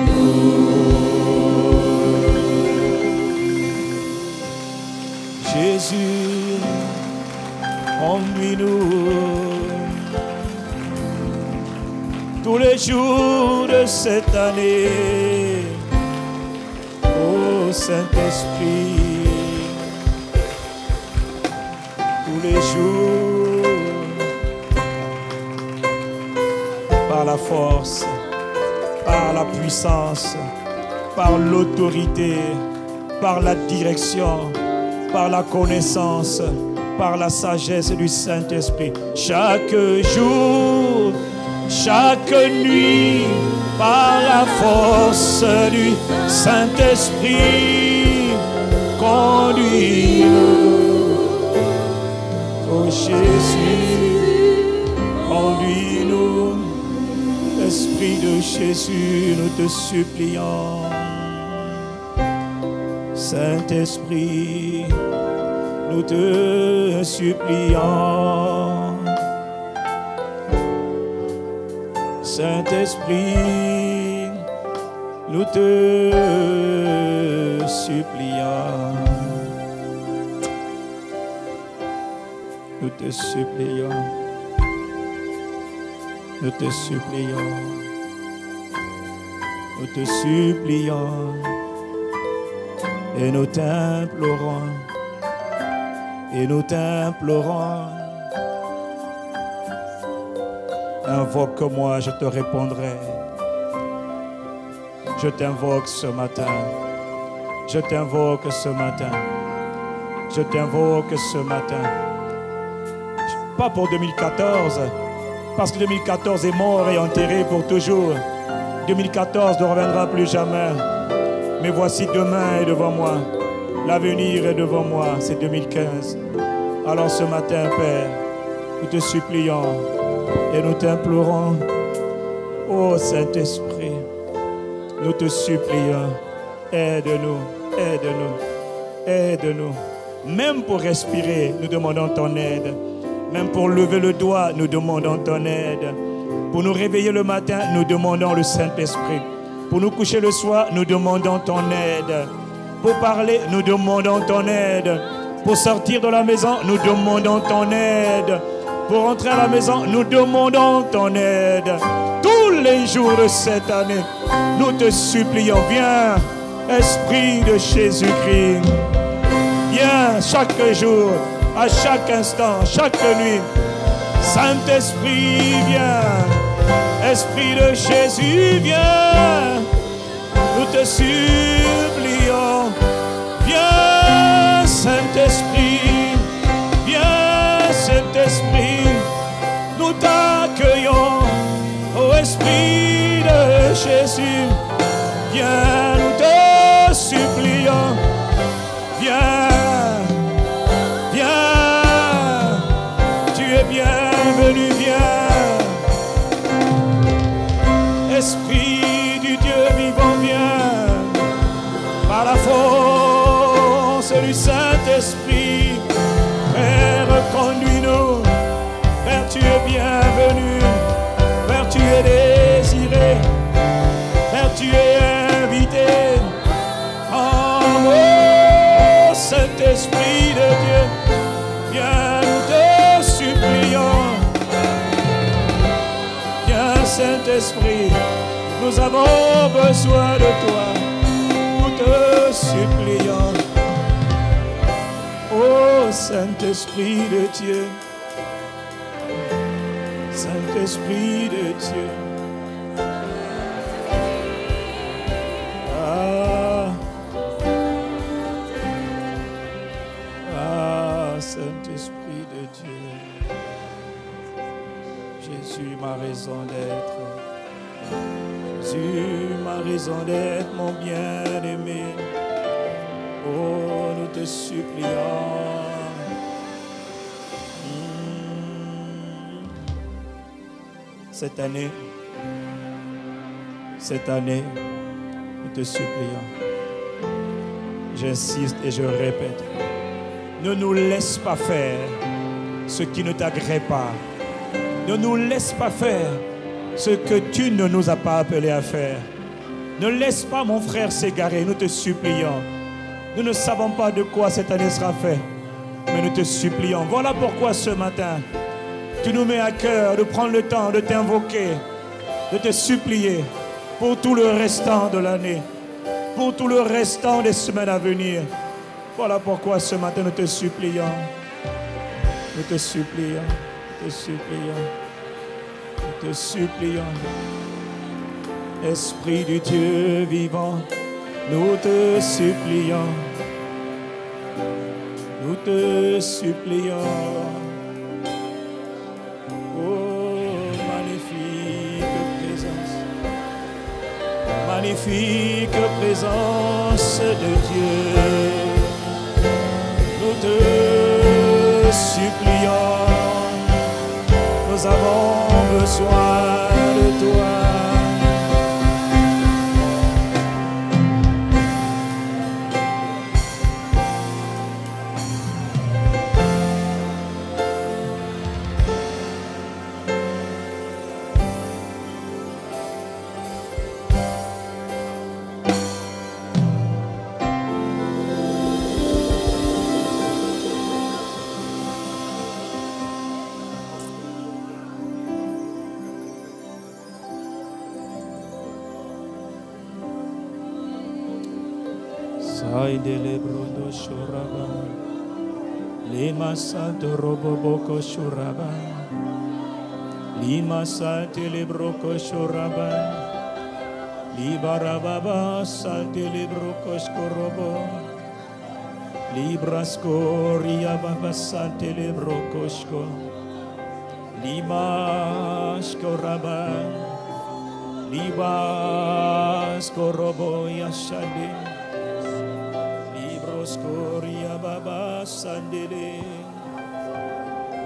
Jésus, conduis-nous. Tous les jours de cette année, ô Saint-Esprit, tous les jours, par la force, par la puissance, par l'autorité, par la direction, par la connaissance, par la sagesse du Saint-Esprit, chaque jour, chaque nuit, par la force du Saint-Esprit, conduis-nous. Oh Jésus, conduis-nous. Esprit de Jésus, nous te supplions. Saint-Esprit, nous te supplions. Saint-Esprit, nous te supplions. Nous te supplions. Nous te supplions. Nous te supplions. Et nous t'implorons. Et nous t'implorons. Invoque-moi, je te répondrai. Je t'invoque ce matin. Je t'invoque ce matin. Je t'invoque ce matin. Pas pour 2014, parce que 2014 est mort et enterré pour toujours. 2014 ne reviendra plus jamais. Mais voici demain est devant moi. L'avenir est devant moi, c'est 2015. Alors ce matin, Père, nous te supplions et nous t'implorons. Ô Saint-Esprit, nous te supplions, aide-nous, aide-nous, aide-nous. Même pour respirer, nous demandons ton aide. Même pour lever le doigt, nous demandons ton aide. Pour nous réveiller le matin, nous demandons le Saint-Esprit. Pour nous coucher le soir, nous demandons ton aide. Pour parler, nous demandons ton aide. Pour sortir de la maison, nous demandons ton aide. Pour rentrer à la maison, nous demandons ton aide. Tous les jours de cette année, nous te supplions, viens, Esprit de Jésus-Christ. Viens chaque jour, à chaque instant, chaque nuit. Saint-Esprit, viens. Esprit de Jésus, viens. Nous te supplions. Viens, Saint-Esprit. Viens, Saint-Esprit. Nous t'accueillons. Ô Esprit de Jésus, viens, nous te bienvenue, viens. Esprit du Dieu vivant, viens. Par la force du Saint-Esprit, Père, conduis-nous. Père, tu es bienvenu. Père, tu es désiré. Père, tu es invité. Oh, Saint-Esprit de Dieu, viens, nous te supplions. Viens, Saint-Esprit, nous avons besoin de toi. Nous te supplions. Oh, Saint-Esprit de Dieu, Saint-Esprit de Dieu. Saint-Esprit de Dieu, Jésus, ma raison d'être. Jésus, ma raison d'être, mon bien-aimé. Oh, nous te supplions. Cette année, nous te supplions. J'insiste et je répète. Ne nous laisse pas faire ce qui ne t'agrée pas. Ne nous laisse pas faire ce que tu ne nous as pas appelés à faire. Ne laisse pas mon frère s'égarer, nous te supplions. Nous ne savons pas de quoi cette année sera faite, mais nous te supplions. Voilà pourquoi ce matin, tu nous mets à cœur de prendre le temps de t'invoquer, de te supplier pour tout le restant de l'année, pour tout le restant des semaines à venir. Voilà pourquoi ce matin nous te supplions. Nous te supplions. Nous te supplions. Nous te supplions. Esprit du Dieu vivant, nous te supplions. Nous te supplions. Oh, magnifique présence. Magnifique présence de Dieu. Nous te supplions, nous avons besoin de toi. Delebrodo shoraba, lima santo roboboko shoraba, lima sante lebroko shoraba, libarababa sante lebroko shkorobo, librasko riababa sante lebroko shko, lima shkoraba, libasko robo yashande. Skoria baba sandele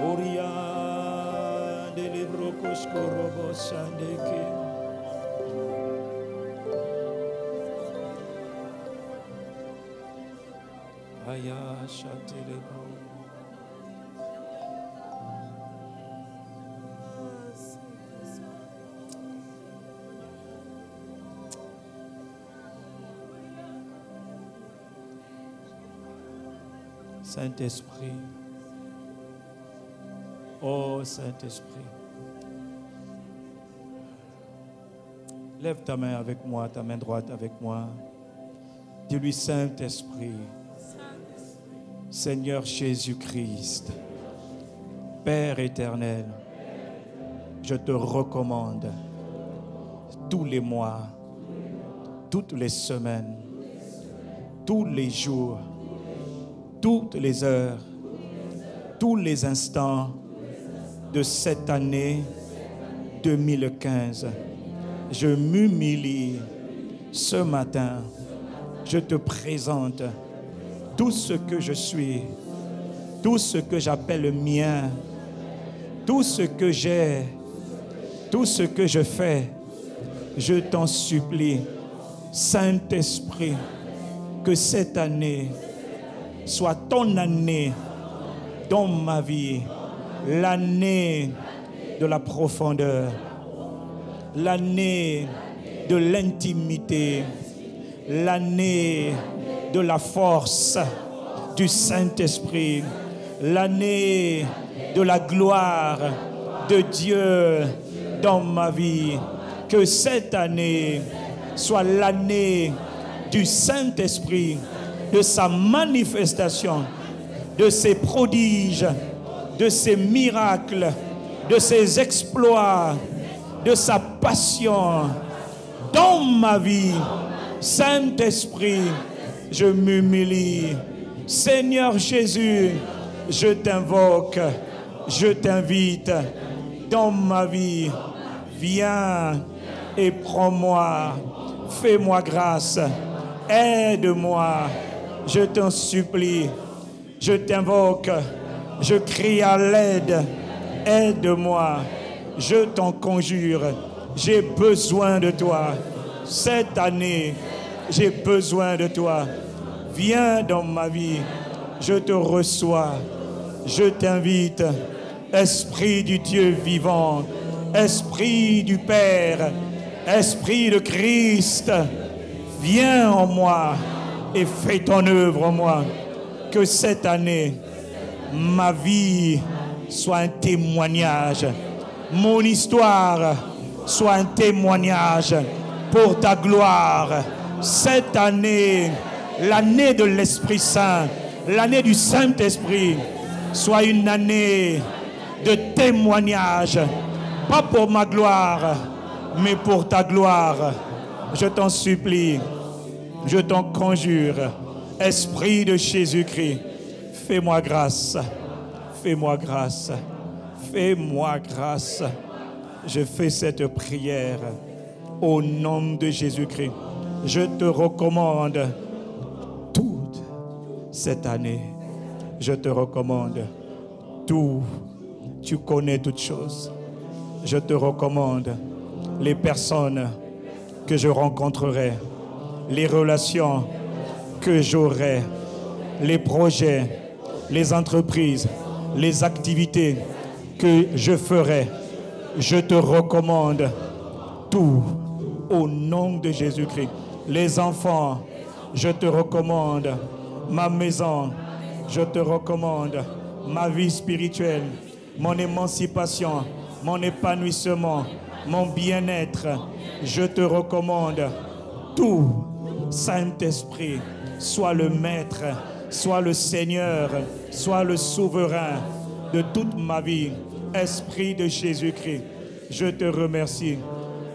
Oria dele brokos korobo sandeke Aya chatele Saint-Esprit, oh Saint-Esprit, lève ta main avec moi, ta main droite avec moi. Dis-lui, Saint-Esprit, Seigneur Jésus-Christ, Père éternel, je te recommande tous les mois, toutes les semaines, tous les jours, toutes les heures, tous les instants de cette année 2015. Je m'humilie ce matin. Je te présente tout ce que je suis, tout ce que j'appelle mien, Tout ce que j'ai, tout ce que je fais, je t'en supplie, Saint-Esprit, que cette année soit ton année dans ma vie, l'année de la profondeur, l'année de l'intimité, l'année de la force du Saint-Esprit, l'année de la gloire de Dieu dans ma vie. Que cette année soit l'année du Saint-Esprit, de sa manifestation, de ses prodiges, de ses miracles, de ses exploits, de sa passion dans ma vie. Saint-Esprit, je m'humilie. Seigneur Jésus, je t'invoque, je t'invite dans ma vie. Viens et prends-moi, fais-moi grâce, aide-moi, je t'en supplie, je t'invoque, je crie à l'aide, aide-moi, je t'en conjure, j'ai besoin de toi. Cette année, j'ai besoin de toi. Viens dans ma vie, je te reçois, je t'invite, Esprit du Dieu vivant, Esprit du Père, Esprit de Christ, viens en moi et fais ton œuvre en moi. Que cette année, ma vie soit un témoignage, mon histoire soit un témoignage pour ta gloire. Cette année, l'année de l'Esprit Saint, l'année du Saint-Esprit, soit une année de témoignage, pas pour ma gloire, mais pour ta gloire. Je t'en supplie, je t'en conjure, Esprit de Jésus-Christ, fais-moi grâce, fais-moi grâce, fais-moi grâce. Je fais cette prière au nom de Jésus-Christ. Je te recommande toute cette année. Je te recommande tout. Tu connais toutes choses. Je te recommande les personnes que je rencontrerai, les relations que j'aurai, les projets, les entreprises, les activités que je ferai. Je te recommande tout au nom de Jésus-Christ. Les enfants, je te recommande ma maison, je te recommande ma vie spirituelle, mon émancipation, mon épanouissement, mon bien-être. Je te recommande tout. Saint-Esprit, sois le maître, sois le Seigneur, sois le souverain de toute ma vie. Esprit de Jésus-Christ, je te remercie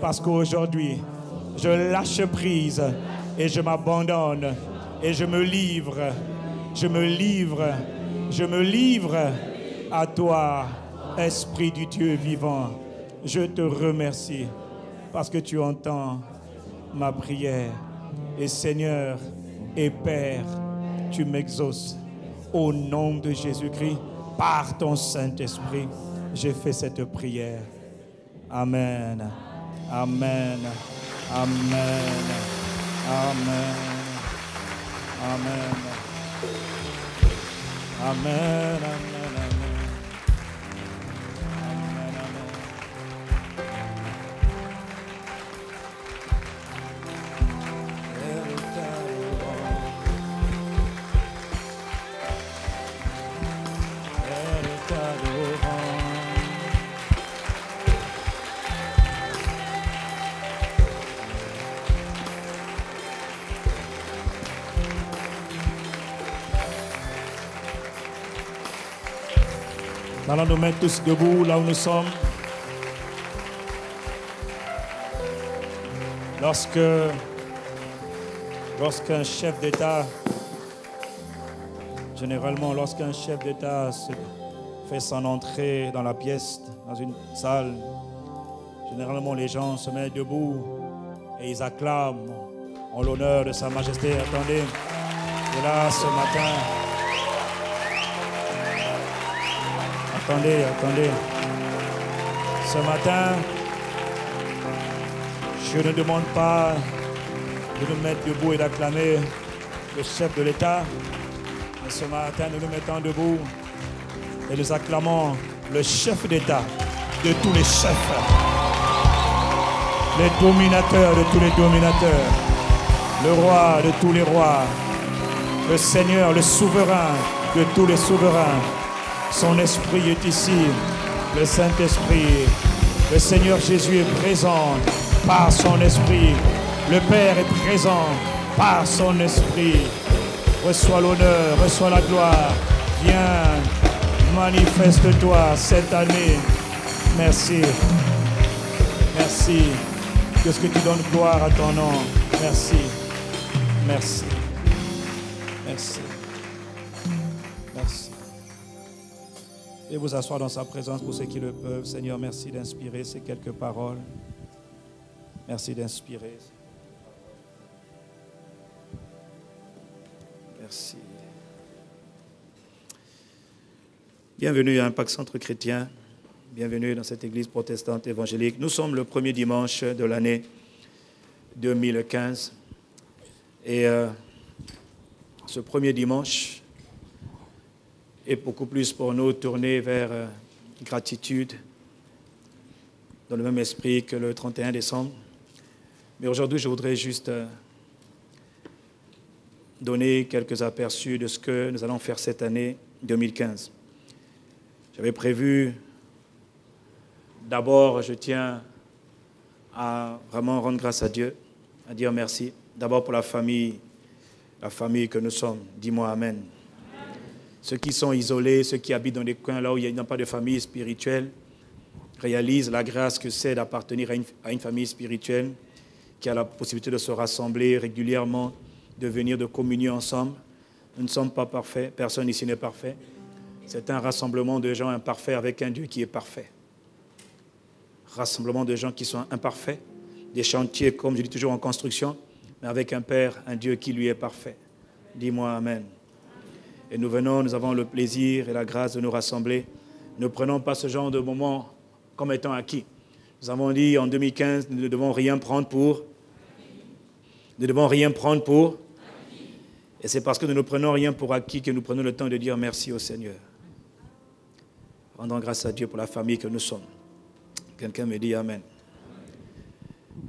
parce qu'aujourd'hui, je lâche prise et je m'abandonne et je me livre à toi, Esprit du Dieu vivant. Je te remercie parce que tu entends ma prière. Et Seigneur et Père, tu m'exauces. Au nom de Jésus-Christ, par ton Saint-Esprit, j'ai fait cette prière. Amen. Amen. Amen. Amen. Amen. Amen. Amen. Nous allons nous mettre tous debout là où nous sommes. Lorsqu'un chef d'État, généralement lorsqu'un chef d'État fait son entrée dans la pièce, dans une salle, généralement les gens se mettent debout et ils acclament en l'honneur de Sa Majesté. Attendez, et là ce matin, attendez. Ce matin, je ne demande pas de nous mettre debout et d'acclamer le chef de l'État. Mais ce matin, nous nous mettons debout et nous acclamons le chef d'État de tous les chefs, les dominateurs de tous les dominateurs, le roi de tous les rois, le Seigneur, le souverain de tous les souverains. Son esprit est ici, le Saint-Esprit. Le Seigneur Jésus est présent par son esprit. Le Père est présent par son esprit. Reçois l'honneur, reçois la gloire. Viens, manifeste-toi cette année. Merci. Merci. Que ce que tu donnes gloire à ton nom. Merci. Merci. Merci. Merci. Et vous asseoir dans sa présence pour ceux qui le peuvent. Seigneur, merci d'inspirer ces quelques paroles. Merci d'inspirer. Merci. Bienvenue à Impact Centre Chrétien. Bienvenue dans cette église protestante évangélique. Nous sommes le premier dimanche de l'année 2015. Et ce premier dimanche est beaucoup plus pour nous tourné vers gratitude, dans le même esprit que le 31 décembre. Mais aujourd'hui, je voudrais juste donner quelques aperçus de ce que nous allons faire cette année 2015. J'avais prévu, d'abord, je tiens à vraiment rendre grâce à Dieu, à dire merci. D'abord pour la famille que nous sommes. Dis-moi Amen. Ceux qui sont isolés, ceux qui habitent dans des coins là où il n'y a pas de famille spirituelle, réalisent la grâce que c'est d'appartenir à une famille spirituelle qui a la possibilité de se rassembler régulièrement, de venir de communier ensemble. Nous ne sommes pas parfaits, personne ici n'est parfait. C'est un rassemblement de gens imparfaits avec un Dieu qui est parfait. Rassemblement de gens qui sont imparfaits, des chantiers, comme je dis toujours, en construction, mais avec un Père, un Dieu qui lui est parfait. Dis-moi Amen. Et nous avons le plaisir et la grâce de nous rassembler. Ne prenons pas ce genre de moment comme étant acquis. Nous avons dit en 2015, nous ne devons rien prendre pour. Nous ne devons rien prendre pour. Et c'est parce que nous ne prenons rien pour acquis que nous prenons le temps de dire merci au Seigneur. Rendons grâce à Dieu pour la famille que nous sommes. Quelqu'un me dit Amen.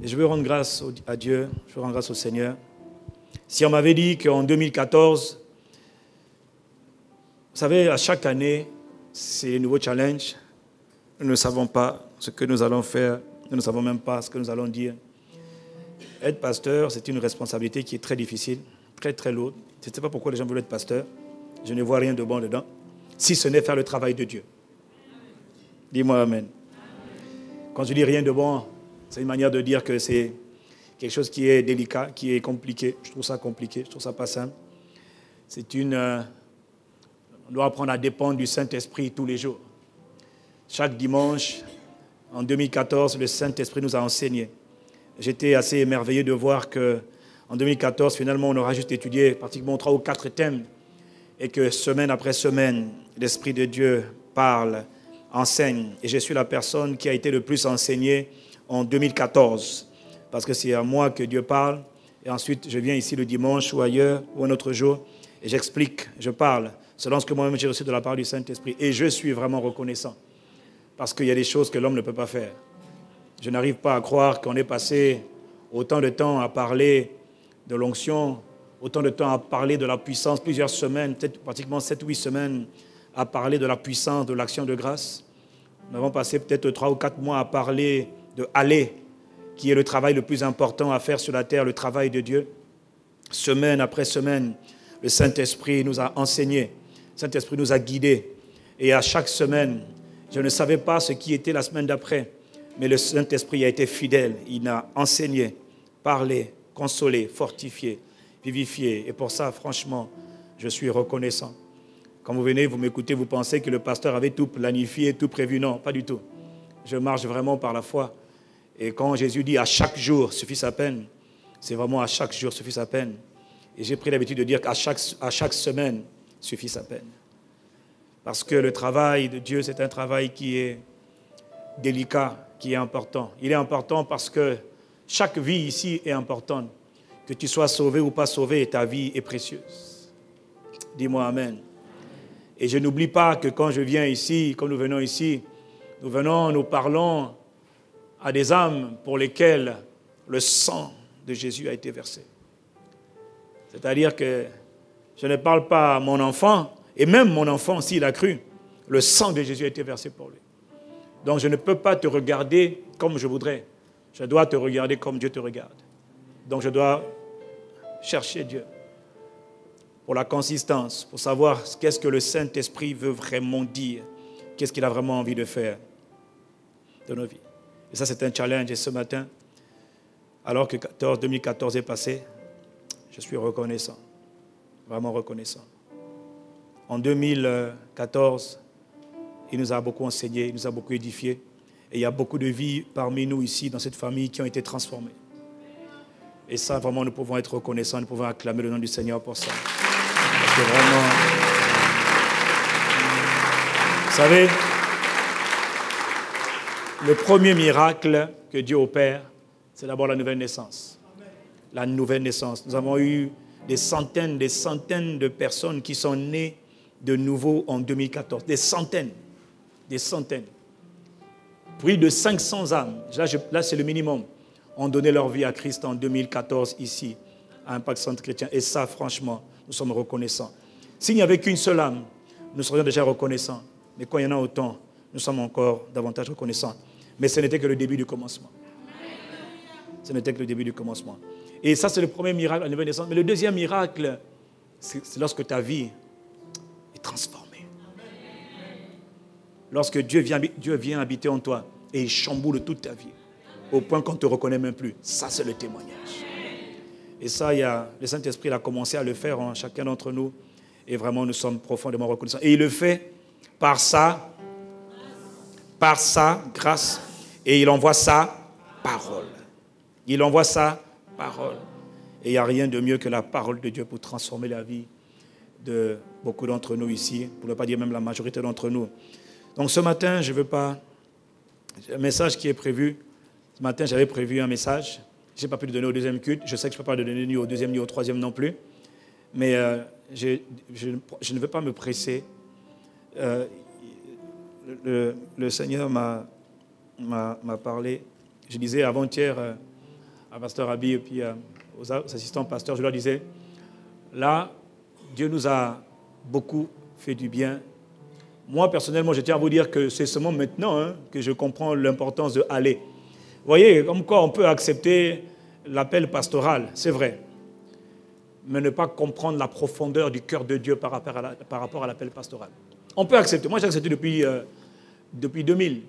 Et je veux rendre grâce à Dieu, je veux rendre grâce au Seigneur. Si on m'avait dit qu'en 2014, vous savez, à chaque année, c'est un nouveau challenge. Nous ne savons pas ce que nous allons faire. Nous ne savons même pas ce que nous allons dire. Être pasteur, c'est une responsabilité qui est très difficile, très très lourde. Je ne sais pas pourquoi les gens veulent être pasteurs. Je ne vois rien de bon dedans. Si ce n'est faire le travail de Dieu. Dis-moi Amen. Quand je dis rien de bon, c'est une manière de dire que c'est quelque chose qui est délicat, qui est compliqué. Je trouve ça compliqué, je trouve ça pas simple. On doit apprendre à dépendre du Saint-Esprit tous les jours. Chaque dimanche, en 2014, le Saint-Esprit nous a enseigné. J'étais assez émerveillé de voir qu'en 2014, finalement, on aura juste étudié pratiquement 3 ou 4 thèmes et que semaine après semaine, l'Esprit de Dieu parle, enseigne. Et je suis la personne qui a été le plus enseignée en 2014 parce que c'est à moi que Dieu parle. Et ensuite, je viens ici le dimanche ou ailleurs ou un autre jour et j'explique, je parle selon ce que moi-même j'ai reçu de la part du Saint-Esprit. Et je suis vraiment reconnaissant parce qu'il y a des choses que l'homme ne peut pas faire. Je n'arrive pas à croire qu'on ait passé autant de temps à parler de l'onction, autant de temps à parler de la puissance, plusieurs semaines, peut-être pratiquement 7-8 semaines, à parler de la puissance de l'action de grâce. Nous avons passé peut-être 3 ou 4 mois à parler de aller, qui est le travail le plus important à faire sur la terre, le travail de Dieu. Semaine après semaine, le Saint-Esprit nous a enseigné, le Saint-Esprit nous a guidés. Et à chaque semaine, je ne savais pas ce qui était la semaine d'après, mais le Saint-Esprit a été fidèle. Il a enseigné, parlé, consolé, fortifié, vivifié. Et pour ça, franchement, je suis reconnaissant. Quand vous venez, vous m'écoutez, vous pensez que le pasteur avait tout planifié, tout prévu. Non, pas du tout. Je marche vraiment par la foi. Et quand Jésus dit « à chaque jour suffit sa peine », c'est vraiment « à chaque jour suffit sa peine ». Et j'ai pris l'habitude de dire qu'à chaque semaine suffit sa peine. Parce que le travail de Dieu, c'est un travail qui est délicat qui est important. Il est important parce que chaque vie ici est importante. Que tu sois sauvé ou pas sauvé, ta vie est précieuse. Dis-moi Amen. Et je n'oublie pas que quand je viens ici, quand nous venons ici, nous parlons à des âmes pour lesquelles le sang de Jésus a été versé. C'est-à-dire que je ne parle pas à mon enfant, et même mon enfant, s'il a cru, le sang de Jésus a été versé pour lui. Donc je ne peux pas te regarder comme je voudrais. Je dois te regarder comme Dieu te regarde. Donc je dois chercher Dieu pour la consistance, pour savoir qu'est-ce que le Saint-Esprit veut vraiment dire, qu'est-ce qu'il a vraiment envie de faire de nos vies. Et ça, c'est un challenge. Et ce matin, alors que 2014 est passé, je suis reconnaissant, vraiment reconnaissant. En 2014, il nous a beaucoup enseigné, il nous a beaucoup édifié. Et il y a beaucoup de vies parmi nous ici, dans cette famille, qui ont été transformées. Et ça, vraiment, nous pouvons être reconnaissants, nous pouvons acclamer le nom du Seigneur pour ça. Parce que vraiment, vous savez, le premier miracle que Dieu opère, c'est d'abord la nouvelle naissance. La nouvelle naissance. Nous avons eu des centaines de personnes qui sont nées de nouveau en 2014. Des centaines. Plus de 500 âmes, là c'est le minimum, ont donné leur vie à Christ en 2014 ici, à Impact Centre Chrétien. Et ça, franchement, nous sommes reconnaissants. S'il n'y avait qu'une seule âme, nous serions déjà reconnaissants. Mais quand il y en a autant, nous sommes encore davantage reconnaissants. Mais ce n'était que le début du commencement. Ce n'était que le début du commencement. Et ça, c'est le premier miracle, la nouvelle naissance. Mais le deuxième miracle, c'est lorsque ta vie est transformée. Lorsque Dieu vient habiter en toi et il chamboule toute ta vie, au point qu'on ne te reconnaît même plus. Ça, c'est le témoignage. Et ça, le Saint-Esprit a commencé à le faire en chacun d'entre nous. Et vraiment, nous sommes profondément reconnaissants. Et il le fait par sa grâce. Et il envoie sa parole. Il envoie sa parole. Et il n'y a rien de mieux que la parole de Dieu pour transformer la vie de beaucoup d'entre nous ici, pour ne pas dire même la majorité d'entre nous. Donc ce matin, je ne veux pas... Un message qui est prévu. Ce matin, j'avais prévu un message. Je n'ai pas pu le donner au deuxième culte. Je sais que je ne peux pas le donner ni au deuxième ni au troisième non plus. Mais je ne veux pas me presser. Le Seigneur m'a parlé. Je disais avant-hier à Pasteur Abi et puis aux assistants pasteurs, je leur disais, là, Dieu nous a beaucoup fait du bien. Moi, personnellement, je tiens à vous dire que c'est seulement maintenant que je comprends l'importance de aller. Vous voyez, comme quoi on peut accepter l'appel pastoral, c'est vrai, mais ne pas comprendre la profondeur du cœur de Dieu par rapport à l'appel pastoral. On peut accepter. Moi, j'ai accepté depuis 2000.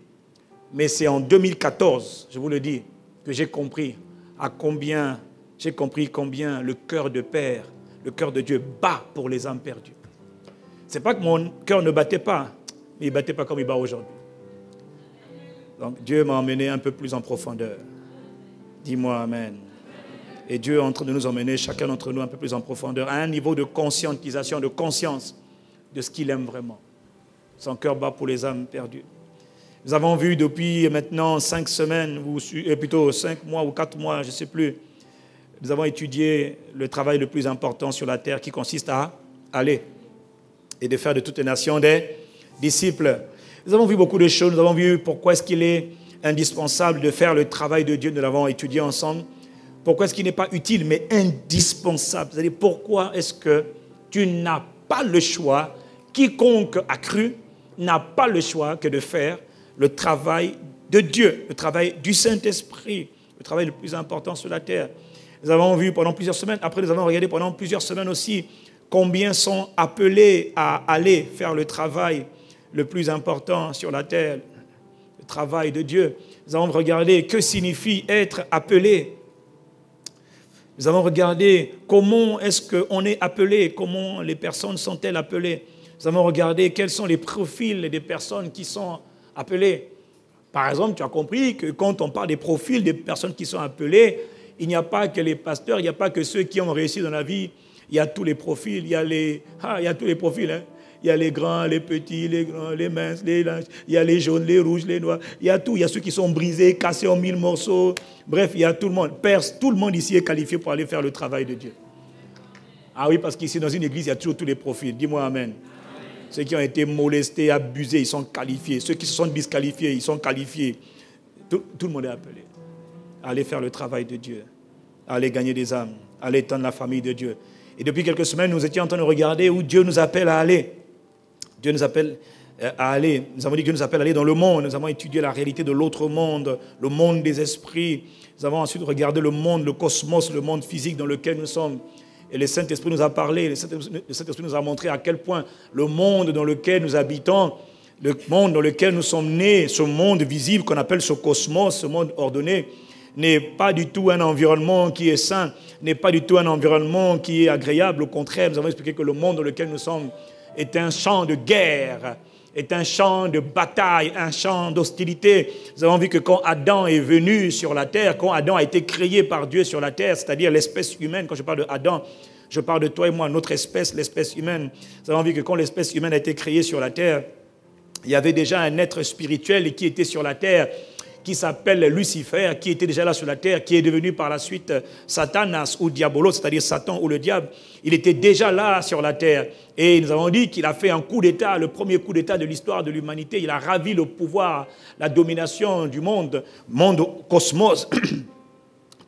Mais c'est en 2014, je vous le dis, que j'ai compris combien le cœur de Père, le cœur de Dieu bat pour les âmes perdues. Ce n'est pas que mon cœur ne battait pas, mais il ne battait pas comme il bat aujourd'hui. Donc Dieu m'a emmené un peu plus en profondeur. Dis-moi Amen. Et Dieu est en train de nous emmener, chacun d'entre nous, un peu plus en profondeur, à un niveau de conscientisation, de conscience de ce qu'il aime vraiment. Son cœur bat pour les âmes perdues. Nous avons vu depuis maintenant 5 semaines, ou plutôt 5 mois ou 4 mois, je ne sais plus, nous avons étudié le travail le plus important sur la terre qui consiste à aller et de faire de toutes les nations des disciples. Nous avons vu beaucoup de choses, nous avons vu pourquoi est-ce qu'il est indispensable de faire le travail de Dieu, nous l'avons étudié ensemble. Pourquoi est-ce qu'il n'est pas utile mais indispensable? C'est-à-dire pourquoi est-ce que tu n'as pas le choix, quiconque a cru n'a pas le choix que de faire le travail de Dieu, le travail du Saint-Esprit, le travail le plus important sur la terre. Nous avons vu pendant plusieurs semaines, après nous avons regardé pendant plusieurs semaines aussi combien sont appelés à aller faire le travail le plus important sur la terre, le travail de Dieu. Nous avons regardé que signifie être appelé. Nous avons regardé comment est-ce qu'on est appelé, comment les personnes sont-elles appelées. Nous avons regardé quels sont les profils des personnes qui sont appelées. Par exemple, tu as compris que quand on parle des profils des personnes qui sont appelées, il n'y a pas que les pasteurs, il n'y a pas que ceux qui ont réussi dans la vie, il y a tous les profils, il y a tous les profils. Hein. Il y a les grands, les petits, les grands, les minces, les larges. Il y a les jaunes, les rouges, les noirs. Il y a tout. Il y a ceux qui sont brisés, cassés en 1000 morceaux. Bref, il y a tout le monde. Tout le monde ici est qualifié pour aller faire le travail de Dieu. Ah oui, parce qu'ici, dans une église, il y a toujours tous les profils. Dis-moi amen. Ceux qui ont été molestés, abusés, ils sont qualifiés. Ceux qui se sont disqualifiés, ils sont qualifiés. Tout le monde est appelé à aller faire le travail de Dieu, à aller gagner des âmes, à aller étendre la famille de Dieu. Et depuis quelques semaines, nous étions en train de regarder où Dieu nous appelle à aller. Dieu nous appelle à aller. Nous avons dit que Dieu nous appelle à aller dans le monde. Nous avons étudié la réalité de l'autre monde, le monde des esprits. Nous avons ensuite regardé le monde, le cosmos, le monde physique dans lequel nous sommes. Et le Saint-Esprit nous a parlé, le Saint-Esprit nous a montré à quel point le monde dans lequel nous habitons, le monde dans lequel nous sommes nés, ce monde visible qu'on appelle ce cosmos, ce monde ordonné, n'est pas du tout un environnement qui est sain, n'est pas du tout un environnement qui est agréable. Au contraire, nous avons expliqué que le monde dans lequel nous sommes est un champ de guerre, est un champ de bataille, un champ d'hostilité. Nous avons vu que quand Adam est venu sur la terre, quand Adam a été créé par Dieu sur la terre, c'est-à-dire l'espèce humaine, quand je parle de Adam, je parle de toi et moi, notre espèce, l'espèce humaine. Nous avons vu que quand l'espèce humaine a été créée sur la terre, il y avait déjà un être spirituel qui était sur la terre, qui s'appelle Lucifer, qui était déjà là sur la terre, qui est devenu par la suite Satanas ou Diabolos, c'est-à-dire Satan ou le diable. Il était déjà là sur la terre. Et nous avons dit qu'il a fait un coup d'État, le premier coup d'État de l'histoire de l'humanité. Il a ravi le pouvoir, la domination du monde cosmos,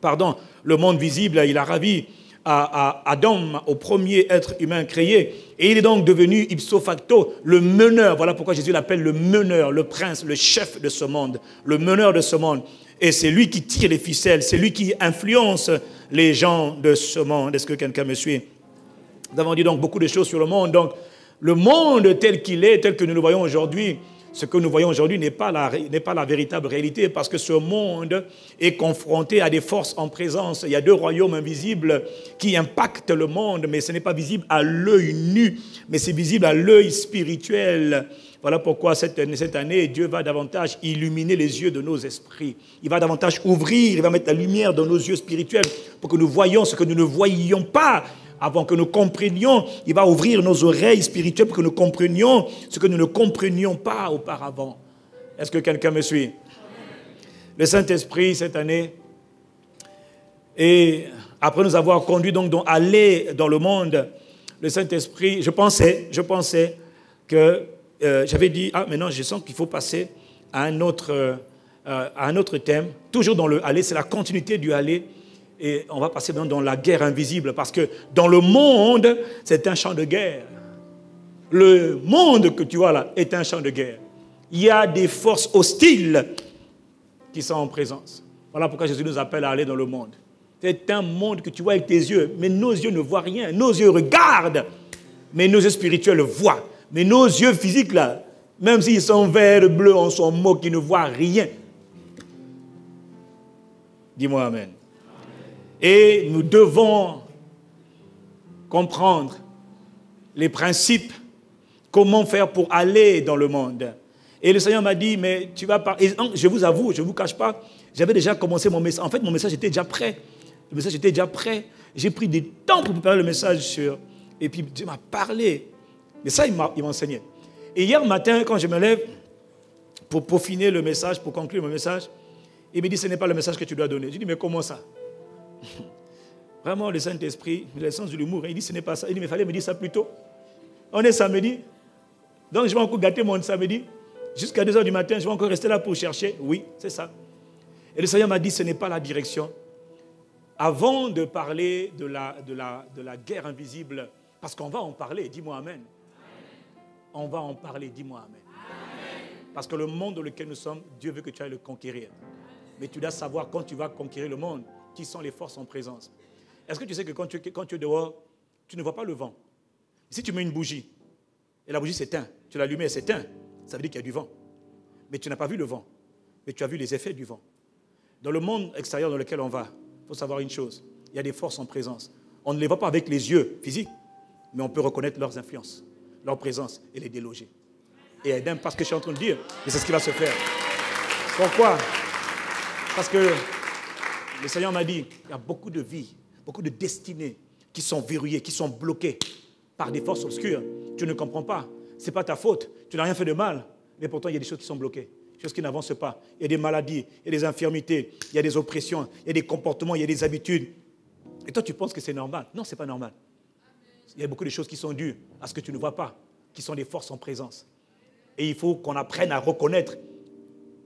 pardon, le monde visible. Il a ravi à Adam, au premier être humain créé. Et il est donc devenu ipso facto le meneur. Voilà pourquoi Jésus l'appelle le meneur, le prince, le chef de ce monde, le meneur de ce monde. Et c'est lui qui tire les ficelles, c'est lui qui influence les gens de ce monde. Est-ce que quelqu'un me suit? Nous avons dit donc beaucoup de choses sur le monde. Donc, le monde tel qu'il est, tel que nous le voyons aujourd'hui, ce que nous voyons aujourd'hui n'est pas la véritable réalité, parce que ce monde est confronté à des forces en présence. Il y a deux royaumes invisibles qui impactent le monde, mais ce n'est pas visible à l'œil nu, mais c'est visible à l'œil spirituel. Voilà pourquoi cette année, Dieu va davantage illuminer les yeux de nos esprits. Il va davantage ouvrir, il va mettre la lumière dans nos yeux spirituels pour que nous voyions ce que nous ne voyions pas avant que nous comprenions. Il va ouvrir nos oreilles spirituelles pour que nous comprenions ce que nous ne comprenions pas auparavant. Est-ce que quelqu'un me suit? Le Saint-Esprit, cette année, et après nous avoir conduits donc à aller dans le monde, le Saint-Esprit, je pensais que j'avais dit, maintenant je sens qu'il faut passer à un autre thème, toujours dans le aller, c'est la continuité du aller. Et on va passer dans la guerre invisible, parce que dans le monde, c'est un champ de guerre. Le monde que tu vois là est un champ de guerre. Il y a des forces hostiles qui sont en présence. Voilà pourquoi Jésus nous appelle à aller dans le monde. C'est un monde que tu vois avec tes yeux, mais nos yeux ne voient rien. Nos yeux regardent, mais nos yeux spirituels voient. Mais nos yeux physiques là, même s'ils sont verts, bleus, on s'en moque, ils ne voient rien. Dis-moi amen. Et nous devons comprendre les principes, comment faire pour aller dans le monde. Et le Seigneur m'a dit, mais tu vas pas... Et je vous avoue, je ne vous cache pas, j'avais déjà commencé mon message. En fait, mon message était déjà prêt. Le message était déjà prêt. J'ai pris du temps pour préparer le message. Et puis Dieu m'a parlé. Mais ça, il m'a enseigné. Et hier matin, quand je me lève pour peaufiner le message, pour conclure mon message, il me dit, ce n'est pas le message que tu dois donner. Je dis, mais comment ça? Vraiment, le Saint-Esprit, le sens de l'humour, il dit, ce n'est pas ça. Il dit, mais il fallait me dire ça plus tôt. On est samedi. Donc, je vais encore gâter mon samedi. Jusqu'à 2h du matin, je vais encore rester là pour chercher. Oui, c'est ça. Et le Seigneur m'a dit, ce n'est pas la direction. Avant de parler de la guerre invisible, parce qu'on va en parler, dis-moi amen. On va en parler, dis-moi amen. Parce que le monde dans lequel nous sommes, Dieu veut que tu ailles le conquérir. Mais tu dois savoir, quand tu vas conquérir le monde, qui sont les forces en présence. Est-ce que tu sais que quand tu es dehors, tu ne vois pas le vent? Si tu mets une bougie, et la bougie s'éteint, tu l'allumes et elle s'éteint, ça veut dire qu'il y a du vent. Mais tu n'as pas vu le vent, mais tu as vu les effets du vent. Dans le monde extérieur dans lequel on va, il faut savoir une chose, il y a des forces en présence. On ne les voit pas avec les yeux physiques, mais on peut reconnaître leurs influences, leur présence et les déloger. Et elle n'aime pas ce que je suis en train de dire, mais c'est ce qui va se faire. Pourquoi? Parce que le Seigneur m'a dit, il y a beaucoup de vies, beaucoup de destinées qui sont verrouillées, qui sont bloquées par des forces obscures. Tu ne comprends pas. Ce n'est pas ta faute. Tu n'as rien fait de mal. Mais pourtant, il y a des choses qui sont bloquées. Des choses qui n'avancent pas. Il y a des maladies, il y a des infirmités, il y a des oppressions, il y a des comportements, il y a des habitudes. Et toi, tu penses que c'est normal. Non, ce n'est pas normal. Il y a beaucoup de choses qui sont dues à ce que tu ne vois pas, qui sont des forces en présence. Et il faut qu'on apprenne à reconnaître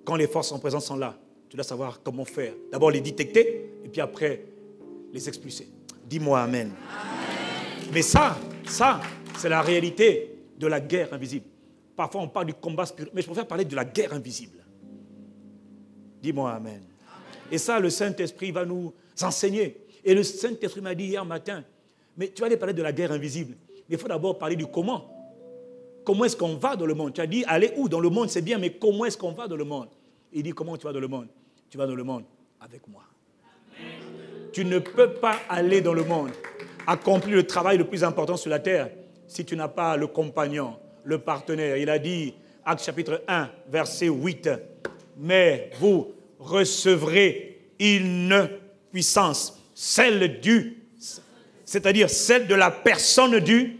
quand les forces en présence sont là. Tu dois savoir comment faire. D'abord les détecter et puis après les expulser. Dis-moi amen. Mais ça, c'est la réalité de la guerre invisible. Parfois on parle du combat spirituel, mais je préfère parler de la guerre invisible. Dis-moi amen. Et ça, le Saint-Esprit va nous enseigner. Et le Saint-Esprit m'a dit hier matin, mais tu vas aller parler de la guerre invisible. Mais il faut d'abord parler du comment. Comment est-ce qu'on va dans le monde? Tu as dit, aller où dans le monde, c'est bien, mais comment est-ce qu'on va dans le monde? Il dit, comment tu vas dans le monde? Tu vas dans le monde avec moi. Amen. Tu ne peux pas aller dans le monde, accomplir le travail le plus important sur la terre, si tu n'as pas le compagnon, le partenaire. Il a dit, Actes chapitre 1, verset 8, mais vous recevrez une puissance, celle du, c'est-à-dire celle de la personne du,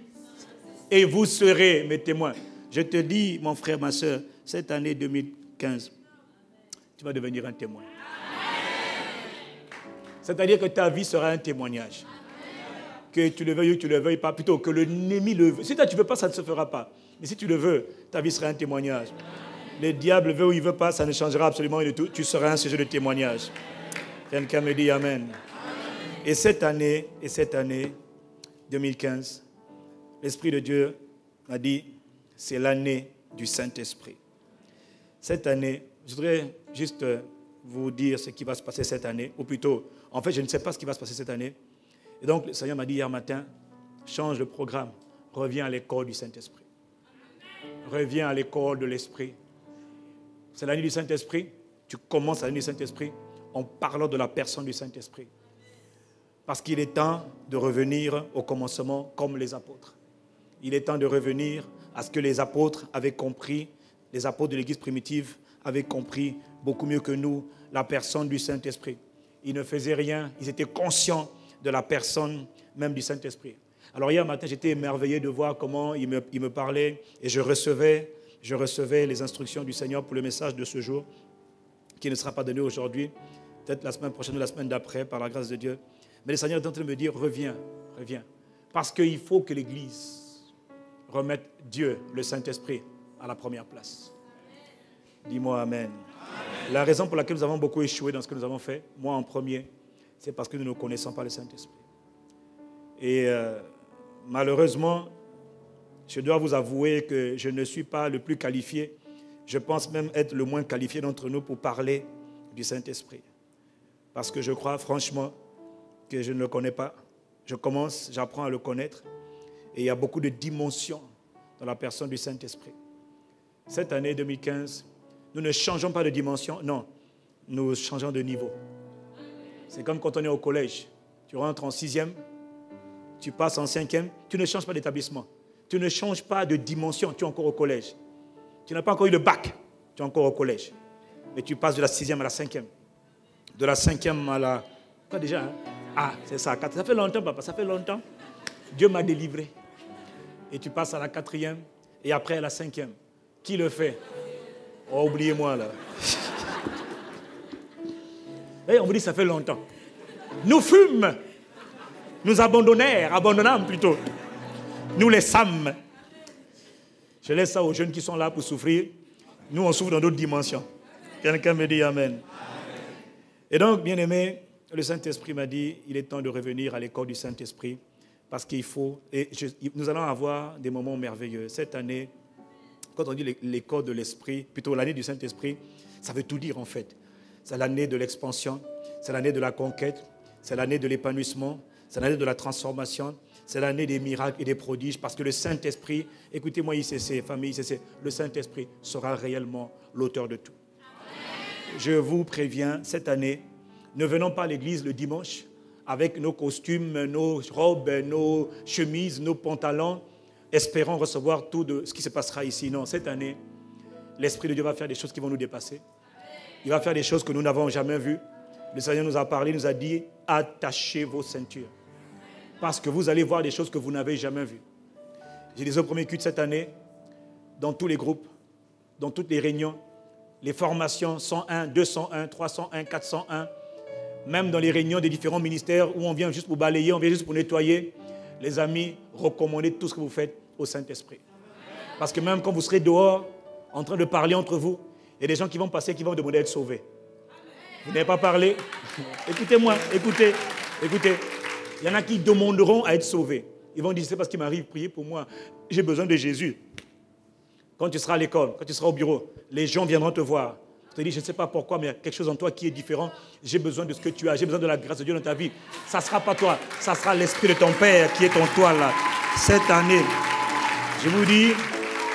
et vous serez mes témoins. Je te dis, mon frère, ma soeur, cette année 2015, tu vas devenir un témoin. C'est-à-dire que ta vie sera un témoignage. Que tu le veuilles ou tu ne le veuilles pas, plutôt que l'ennemi le veut. Si toi tu ne veux pas, ça ne se fera pas. Mais si tu le veux, ta vie sera un témoignage. Le diable veut ou il ne veut pas, ça ne changera absolument rien du tout. Tu seras un sujet de témoignage. Quelqu'un me dit Amen. Et cette année 2015, l'Esprit de Dieu m'a dit, c'est l'année du Saint-Esprit. Cette année, je voudrais juste vous dire ce qui va se passer cette année, ou plutôt, en fait, je ne sais pas ce qui va se passer cette année. Et donc, le Seigneur m'a dit hier matin, change le programme, reviens à l'école du Saint-Esprit. Reviens à l'école de l'Esprit. C'est l'année du Saint-Esprit. Tu commences l'année du Saint-Esprit en parlant de la personne du Saint-Esprit. Parce qu'il est temps de revenir au commencement comme les apôtres. Il est temps de revenir à ce que les apôtres avaient compris, les apôtres de l'Église primitive avaient compris beaucoup mieux que nous, la personne du Saint-Esprit. Ils ne faisaient rien, ils étaient conscients de la personne même du Saint-Esprit. Alors hier matin, j'étais émerveillé de voir comment il me parlait et je recevais les instructions du Seigneur pour le message de ce jour, qui ne sera pas donné aujourd'hui, peut-être la semaine prochaine ou la semaine d'après, par la grâce de Dieu. Mais le Seigneur est en train de me dire, reviens. Parce qu'il faut que l'Église remette Dieu, le Saint-Esprit, à la première place. Dis-moi Amen. Amen. La raison pour laquelle nous avons beaucoup échoué dans ce que nous avons fait, moi en premier, c'est parce que nous ne connaissons pas le Saint-Esprit. Et malheureusement, je dois vous avouer que je ne suis pas le plus qualifié. Je pense même être le moins qualifié d'entre nous pour parler du Saint-Esprit. Parce que je crois franchement que je ne le connais pas. J'apprends à le connaître. Et il y a beaucoup de dimensions dans la personne du Saint-Esprit. Cette année 2015, nous ne changeons pas de dimension, non, nous changeons de niveau. C'est comme quand on est au collège. Tu rentres en 6e, tu passes en 5e, tu ne changes pas d'établissement. Tu ne changes pas de dimension, tu es encore au collège. Tu n'as pas encore eu le bac, tu es encore au collège. Mais tu passes de la 6e à la 5e. De la 5e à la... Quoi déjà hein? Ah, c'est ça. Ça fait longtemps, papa, ça fait longtemps. Dieu m'a délivré. Et tu passes à la 4e et après à la 5e. Qui le fait? Oh, oubliez-moi là. Et on vous dit ça fait longtemps. Nous fûmes, nous abandonnâmes plutôt. Nous laissâmes. Je laisse ça aux jeunes qui sont là pour souffrir. Nous, on souffre dans d'autres dimensions. Quelqu'un me dit Amen. Et donc, bien aimé, le Saint-Esprit m'a dit, il est temps de revenir à l'école du Saint-Esprit parce qu'il faut, nous allons avoir des moments merveilleux. Cette année, quand on dit l'école de l'Esprit, plutôt l'année du Saint-Esprit, ça veut tout dire en fait. C'est l'année de l'expansion, c'est l'année de la conquête, c'est l'année de l'épanouissement, c'est l'année de la transformation, c'est l'année des miracles et des prodiges parce que le Saint-Esprit, écoutez-moi ICC, famille ICC, le Saint-Esprit sera réellement l'auteur de tout. Je vous préviens, cette année, ne venons pas à l'église le dimanche avec nos costumes, nos robes, nos chemises, nos pantalons, espérant recevoir tout de ce qui se passera ici. Non, cette année, l'Esprit de Dieu va faire des choses qui vont nous dépasser. Il va faire des choses que nous n'avons jamais vues. Le Seigneur nous a parlé, nous a dit, attachez vos ceintures. Parce que vous allez voir des choses que vous n'avez jamais vues. J'ai dit au premier culte cette année, dans tous les groupes, dans toutes les réunions, les formations 101, 201, 301, 401, même dans les réunions des différents ministères où on vient juste pour balayer, on vient juste pour nettoyer. Les amis, recommandez tout ce que vous faites au Saint-Esprit. Parce que même quand vous serez dehors, en train de parler entre vous, il y a des gens qui vont passer, qui vont demander à être sauvés. Vous n'avez pas parlé? Écoutez-moi, écoutez. Il y en a qui demanderont à être sauvés. Ils vont dire, c'est parce qu'il m'arrive, priez pour moi. J'ai besoin de Jésus. Quand tu seras à l'école, quand tu seras au bureau, les gens viendront te voir. Tu te dis, je ne sais pas pourquoi, mais il y a quelque chose en toi qui est différent. J'ai besoin de ce que tu as. J'ai besoin de la grâce de Dieu dans ta vie. Ça ne sera pas toi. Ça sera l'esprit de ton Père qui est en toi là. Cette année, je vous dis,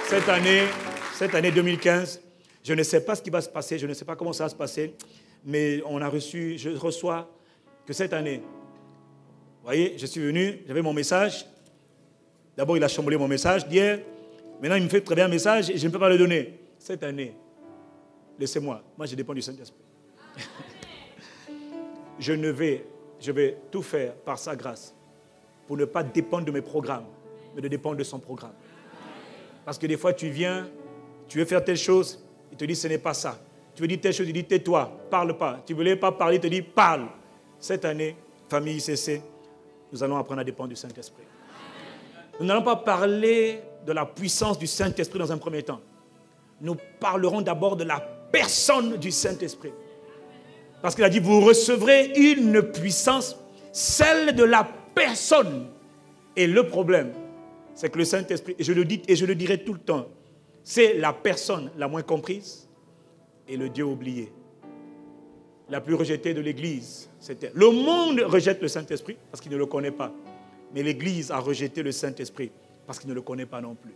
cette année 2015, je ne sais pas ce qui va se passer. Je ne sais pas comment ça va se passer. Mais je reçois que cette année, vous voyez, je suis venu, j'avais mon message. D'abord, il a chamboulé mon message d'hier. Maintenant, il me fait très bien un message et je ne peux pas le donner. Cette année, laissez-moi. Moi, je dépends du Saint-Esprit. Je vais tout faire par sa grâce pour ne pas dépendre de mes programmes, mais de dépendre de son programme. Parce que des fois, tu viens, tu veux faire telle chose, il te dit ce n'est pas ça. Tu veux dire telle chose, il dit tais-toi, parle pas. Tu ne voulais pas parler, il te dit parle. Cette année, famille ICC, nous allons apprendre à dépendre du Saint-Esprit. Nous n'allons pas parler de la puissance du Saint-Esprit dans un premier temps. Nous parlerons d'abord de la personne du Saint-Esprit. Parce qu'il a dit, vous recevrez une puissance, celle de la personne. Et le problème, c'est que le Saint-Esprit, et je le dis et je le dirai tout le temps, c'est la personne la moins comprise et le Dieu oublié. La plus rejetée de l'Église, c'était... Le monde rejette le Saint-Esprit parce qu'il ne le connaît pas. Mais l'Église a rejeté le Saint-Esprit parce qu'il ne le connaît pas non plus.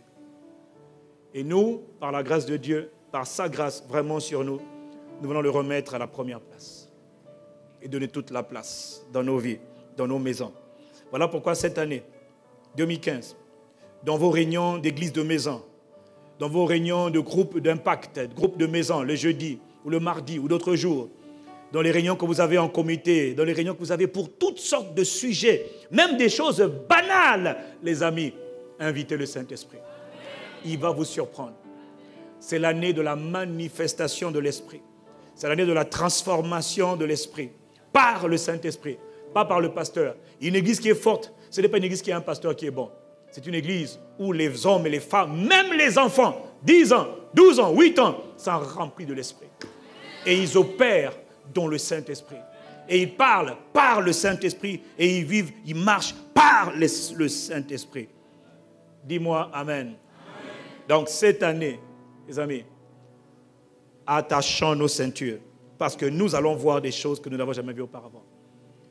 Et nous, par la grâce de Dieu, par sa grâce vraiment sur nous, nous voulons le remettre à la première place. Et donner toute la place dans nos vies, dans nos maisons. Voilà pourquoi cette année, 2015, dans vos réunions d'église de maison, dans vos réunions de groupes d'impact, groupes de maison, le jeudi ou le mardi ou d'autres jours, dans les réunions que vous avez en comité, dans les réunions que vous avez pour toutes sortes de sujets, même des choses banales, les amis, invitez le Saint-Esprit. Il va vous surprendre. C'est l'année de la manifestation de l'Esprit. C'est l'année de la transformation de l'Esprit par le Saint-Esprit, pas par le pasteur. Une église qui est forte, ce n'est pas une église qui a un pasteur qui est bon. C'est une église où les hommes et les femmes, même les enfants, 10 ans, 12 ans, 8 ans, sont remplis de l'Esprit. Et ils opèrent dans le Saint-Esprit. Et ils parlent par le Saint-Esprit et ils vivent, ils marchent par le Saint-Esprit. Dis-moi Amen. Amen. Donc cette année, les amis, attachons nos ceintures parce que nous allons voir des choses que nous n'avons jamais vues auparavant.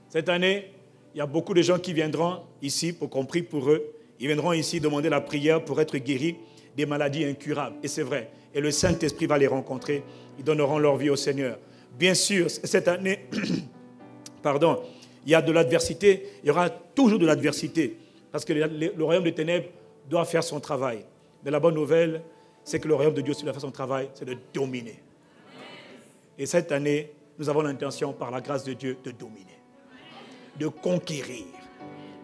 Cette année, il y a beaucoup de gens qui viendront ici pour qu'on prie pour eux. Ils viendront ici demander la prière pour être guéris des maladies incurables. Et c'est vrai. Et le Saint-Esprit va les rencontrer. Ils donneront leur vie au Seigneur. Bien sûr, cette année, il y a de l'adversité. Il y aura toujours de l'adversité. Parce que le royaume des ténèbres doit faire son travail. Mais la bonne nouvelle, c'est que le royaume de Dieu, s'il doit faire son travail, c'est de dominer. Et cette année, nous avons l'intention, par la grâce de Dieu, de dominer. De conquérir.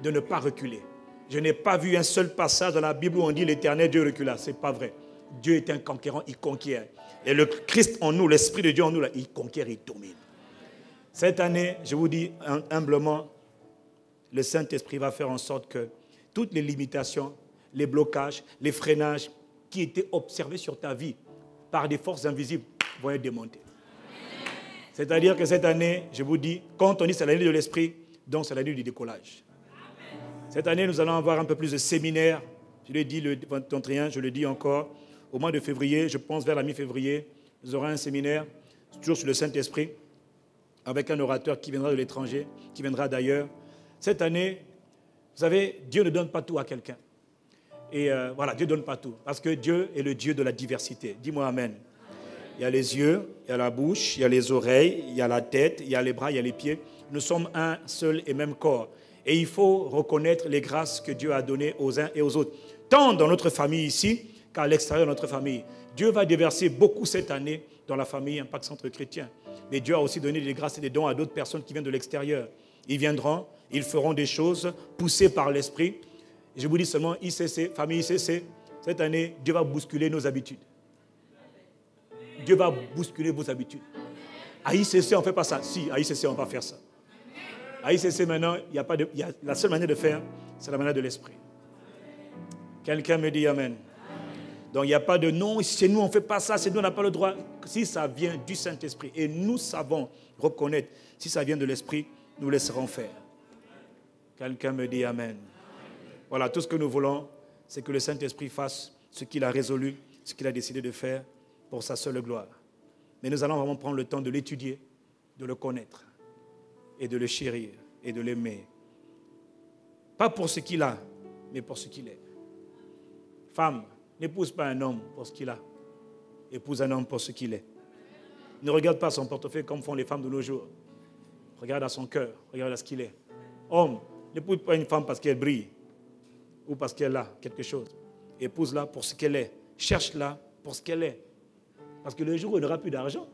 De ne pas reculer. Je n'ai pas vu un seul passage dans la Bible où on dit l'Éternel Dieu recula. Ce n'est pas vrai. Dieu est un conquérant, il conquiert. Et le Christ en nous, l'Esprit de Dieu en nous, là, il conquiert, il domine. Cette année, je vous dis humblement, le Saint-Esprit va faire en sorte que toutes les limitations, les blocages, les freinages qui étaient observés sur ta vie par des forces invisibles vont être démontés. C'est-à-dire que cette année, je vous dis, quand on dit c'est l'année de l'Esprit, donc c'est l'année du décollage. Cette année, nous allons avoir un peu plus de séminaires. Je l'ai dit le 21, je le dis encore. Au mois de février, je pense vers la mi-février, nous aurons un séminaire, toujours sur le Saint-Esprit, avec un orateur qui viendra de l'étranger, qui viendra d'ailleurs. Cette année, vous savez, Dieu ne donne pas tout à quelqu'un. Et voilà, Dieu ne donne pas tout. Parce que Dieu est le Dieu de la diversité. Dis-moi Amen. Il y a les yeux, il y a la bouche, il y a les oreilles, il y a la tête, il y a les bras, il y a les pieds. Nous sommes un seul et même corps. Et il faut reconnaître les grâces que Dieu a données aux uns et aux autres. Tant dans notre famille ici, qu'à l'extérieur de notre famille. Dieu va déverser beaucoup cette année dans la famille Impact Centre Chrétien. Mais Dieu a aussi donné des grâces et des dons à d'autres personnes qui viennent de l'extérieur. Ils viendront, ils feront des choses poussées par l'Esprit. Je vous dis seulement ICC, famille ICC, Cette année, Dieu va bousculer nos habitudes. Dieu va bousculer vos habitudes. À ICC, on ne fait pas ça. Si, à ICC, on va faire ça. À ICC, maintenant, la seule manière de faire, c'est la manière de l'esprit. Quelqu'un me dit Amen. Donc, il n'y a pas de non, chez nous, on ne fait pas ça, c'est nous, on n'a pas le droit. Si ça vient du Saint-Esprit, et nous savons reconnaître, si ça vient de l'Esprit, nous laisserons faire. Quelqu'un me dit Amen. Voilà, tout ce que nous voulons, c'est que le Saint-Esprit fasse ce qu'il a résolu, ce qu'il a décidé de faire pour sa seule gloire. Mais nous allons vraiment prendre le temps de l'étudier, de le connaître, et de le chérir, et de l'aimer. Pas pour ce qu'il a, mais pour ce qu'il est. Femme, n'épouse pas un homme pour ce qu'il a. Épouse un homme pour ce qu'il est. Ne regarde pas son portefeuille comme font les femmes de nos jours. Regarde à son cœur, regarde à ce qu'il est. Homme, n'épouse pas une femme parce qu'elle brille ou parce qu'elle a quelque chose. Épouse-la pour ce qu'elle est. Cherche-la pour ce qu'elle est. Parce que le jour où il n'aura plus d'argent,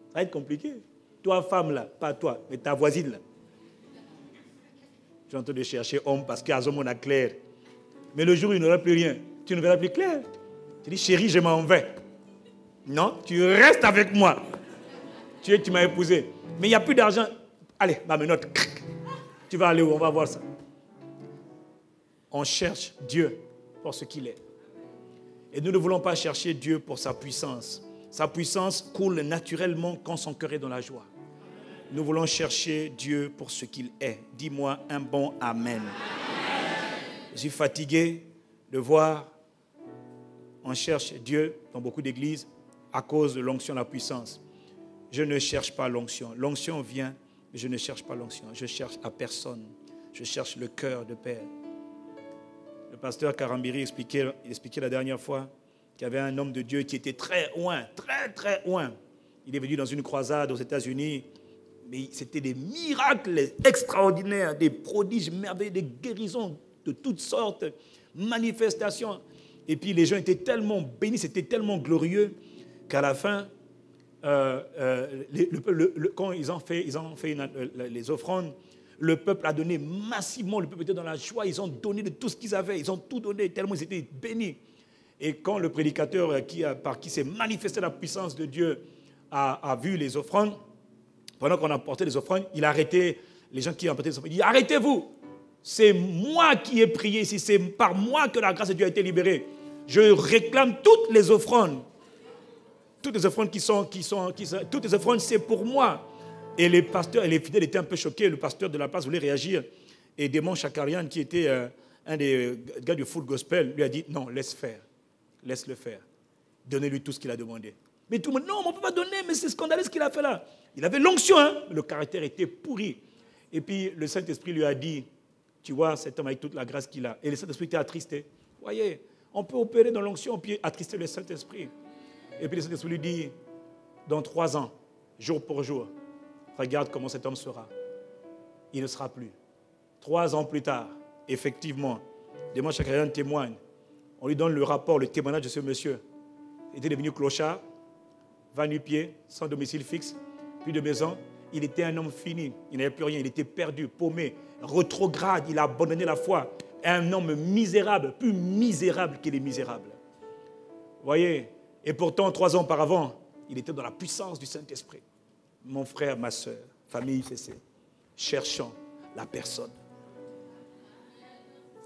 ça va être compliqué. Toi, femme, là, pas toi, mais ta voisine, là. Tu es en train de chercher homme parce qu'à ce moment, on a clair. Mais le jour où il n'aura plus rien, tu ne verras plus clair. Tu dis, chérie, je m'en vais. Non, tu restes avec moi. Tu m'as épousé. Mais il n'y a plus d'argent. Allez, ma menotte. Tu vas aller où? On va voir ça. On cherche Dieu pour ce qu'il est. Et nous ne voulons pas chercher Dieu pour sa puissance. Sa puissance coule naturellement quand son cœur est dans la joie. Nous voulons chercher Dieu pour ce qu'il est. Dis-moi un bon Amen. Je suis fatigué de voir, on cherche Dieu dans beaucoup d'églises à cause de l'onction, la puissance. Je ne cherche pas l'onction. L'onction vient, mais je ne cherche pas l'onction. Je cherche à personne. Je cherche le cœur de Père. Le pasteur Karambiri expliquait la dernière fois qu'il y avait un homme de Dieu qui était très loin, très très loin. Il est venu dans une croisade aux États-Unis, mais c'était des miracles extraordinaires, des prodiges merveilleux, des guérisons de toutes sortes, manifestations. Et puis les gens étaient tellement bénis, c'était tellement glorieux qu'à la fin, quand ils ont fait les offrandes, le peuple a donné massivement, le peuple était dans la joie, ils ont donné de tout ce qu'ils avaient, ils ont tout donné, tellement ils étaient bénis. Et quand le prédicateur par qui s'est manifesté la puissance de Dieu a vu les offrandes, pendant qu'on apportait les offrandes, il a arrêté les gens qui apportaient les offrandes. Il dit, arrêtez-vous, c'est moi qui ai prié ici, c'est par moi que la grâce de Dieu a été libérée. Je réclame toutes les offrandes. Toutes les offrandes toutes les offrandes, c'est pour moi. Et les pasteurs et les fidèles étaient un peu choqués. Le pasteur de la place voulait réagir. Et Démon Chakarian, qui était un des gars du Full Gospel, lui a dit, non, laisse faire. Laisse-le faire. Donnez-lui tout ce qu'il a demandé. Mais tout le monde, non, on ne peut pas donner, mais c'est scandaleux ce qu'il a fait là. Il avait l'onction, hein, mais le caractère était pourri. Et puis le Saint-Esprit lui a dit, tu vois, cet homme avec toute la grâce qu'il a. Et le Saint-Esprit était attristé. Vous voyez, on peut opérer dans l'onction, on peut attrister le Saint-Esprit. Et puis le Saint-Esprit lui dit, dans 3 ans, jour pour jour, regarde comment cet homme sera. Il ne sera plus. 3 ans plus tard, effectivement, Démon Chakarian témoigne. On lui donne le rapport, le témoignage de ce monsieur. Il était devenu clochard, va nu-pied, sans domicile fixe, plus de maison. Il était un homme fini, il n'avait plus rien, il était perdu, paumé, rétrograde, il a abandonné la foi. Un homme misérable, plus misérable qu'il est misérable. Vous voyez? Et pourtant, 3 ans auparavant, il était dans la puissance du Saint-Esprit. Mon frère, ma soeur, famille ICC, cherchons la personne.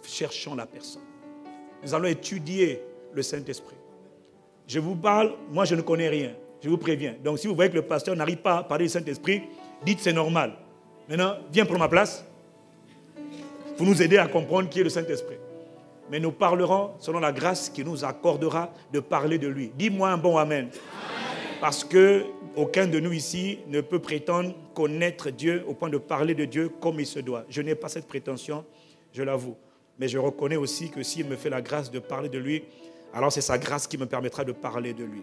Cherchons la personne. Nous allons étudier le Saint-Esprit. Je vous parle, moi je ne connais rien, je vous préviens. Donc si vous voyez que le pasteur n'arrive pas à parler du Saint-Esprit, dites c'est normal. Maintenant, viens prendre ma place pour nous aider à comprendre qui est le Saint-Esprit. Mais nous parlerons selon la grâce qui nous accordera de parler de lui. Dis-moi un bon Amen. Parce qu'aucun de nous ici ne peut prétendre connaître Dieu au point de parler de Dieu comme il se doit. Je n'ai pas cette prétention, je l'avoue. Mais je reconnais aussi que s'il me fait la grâce de parler de lui, alors c'est sa grâce qui me permettra de parler de lui.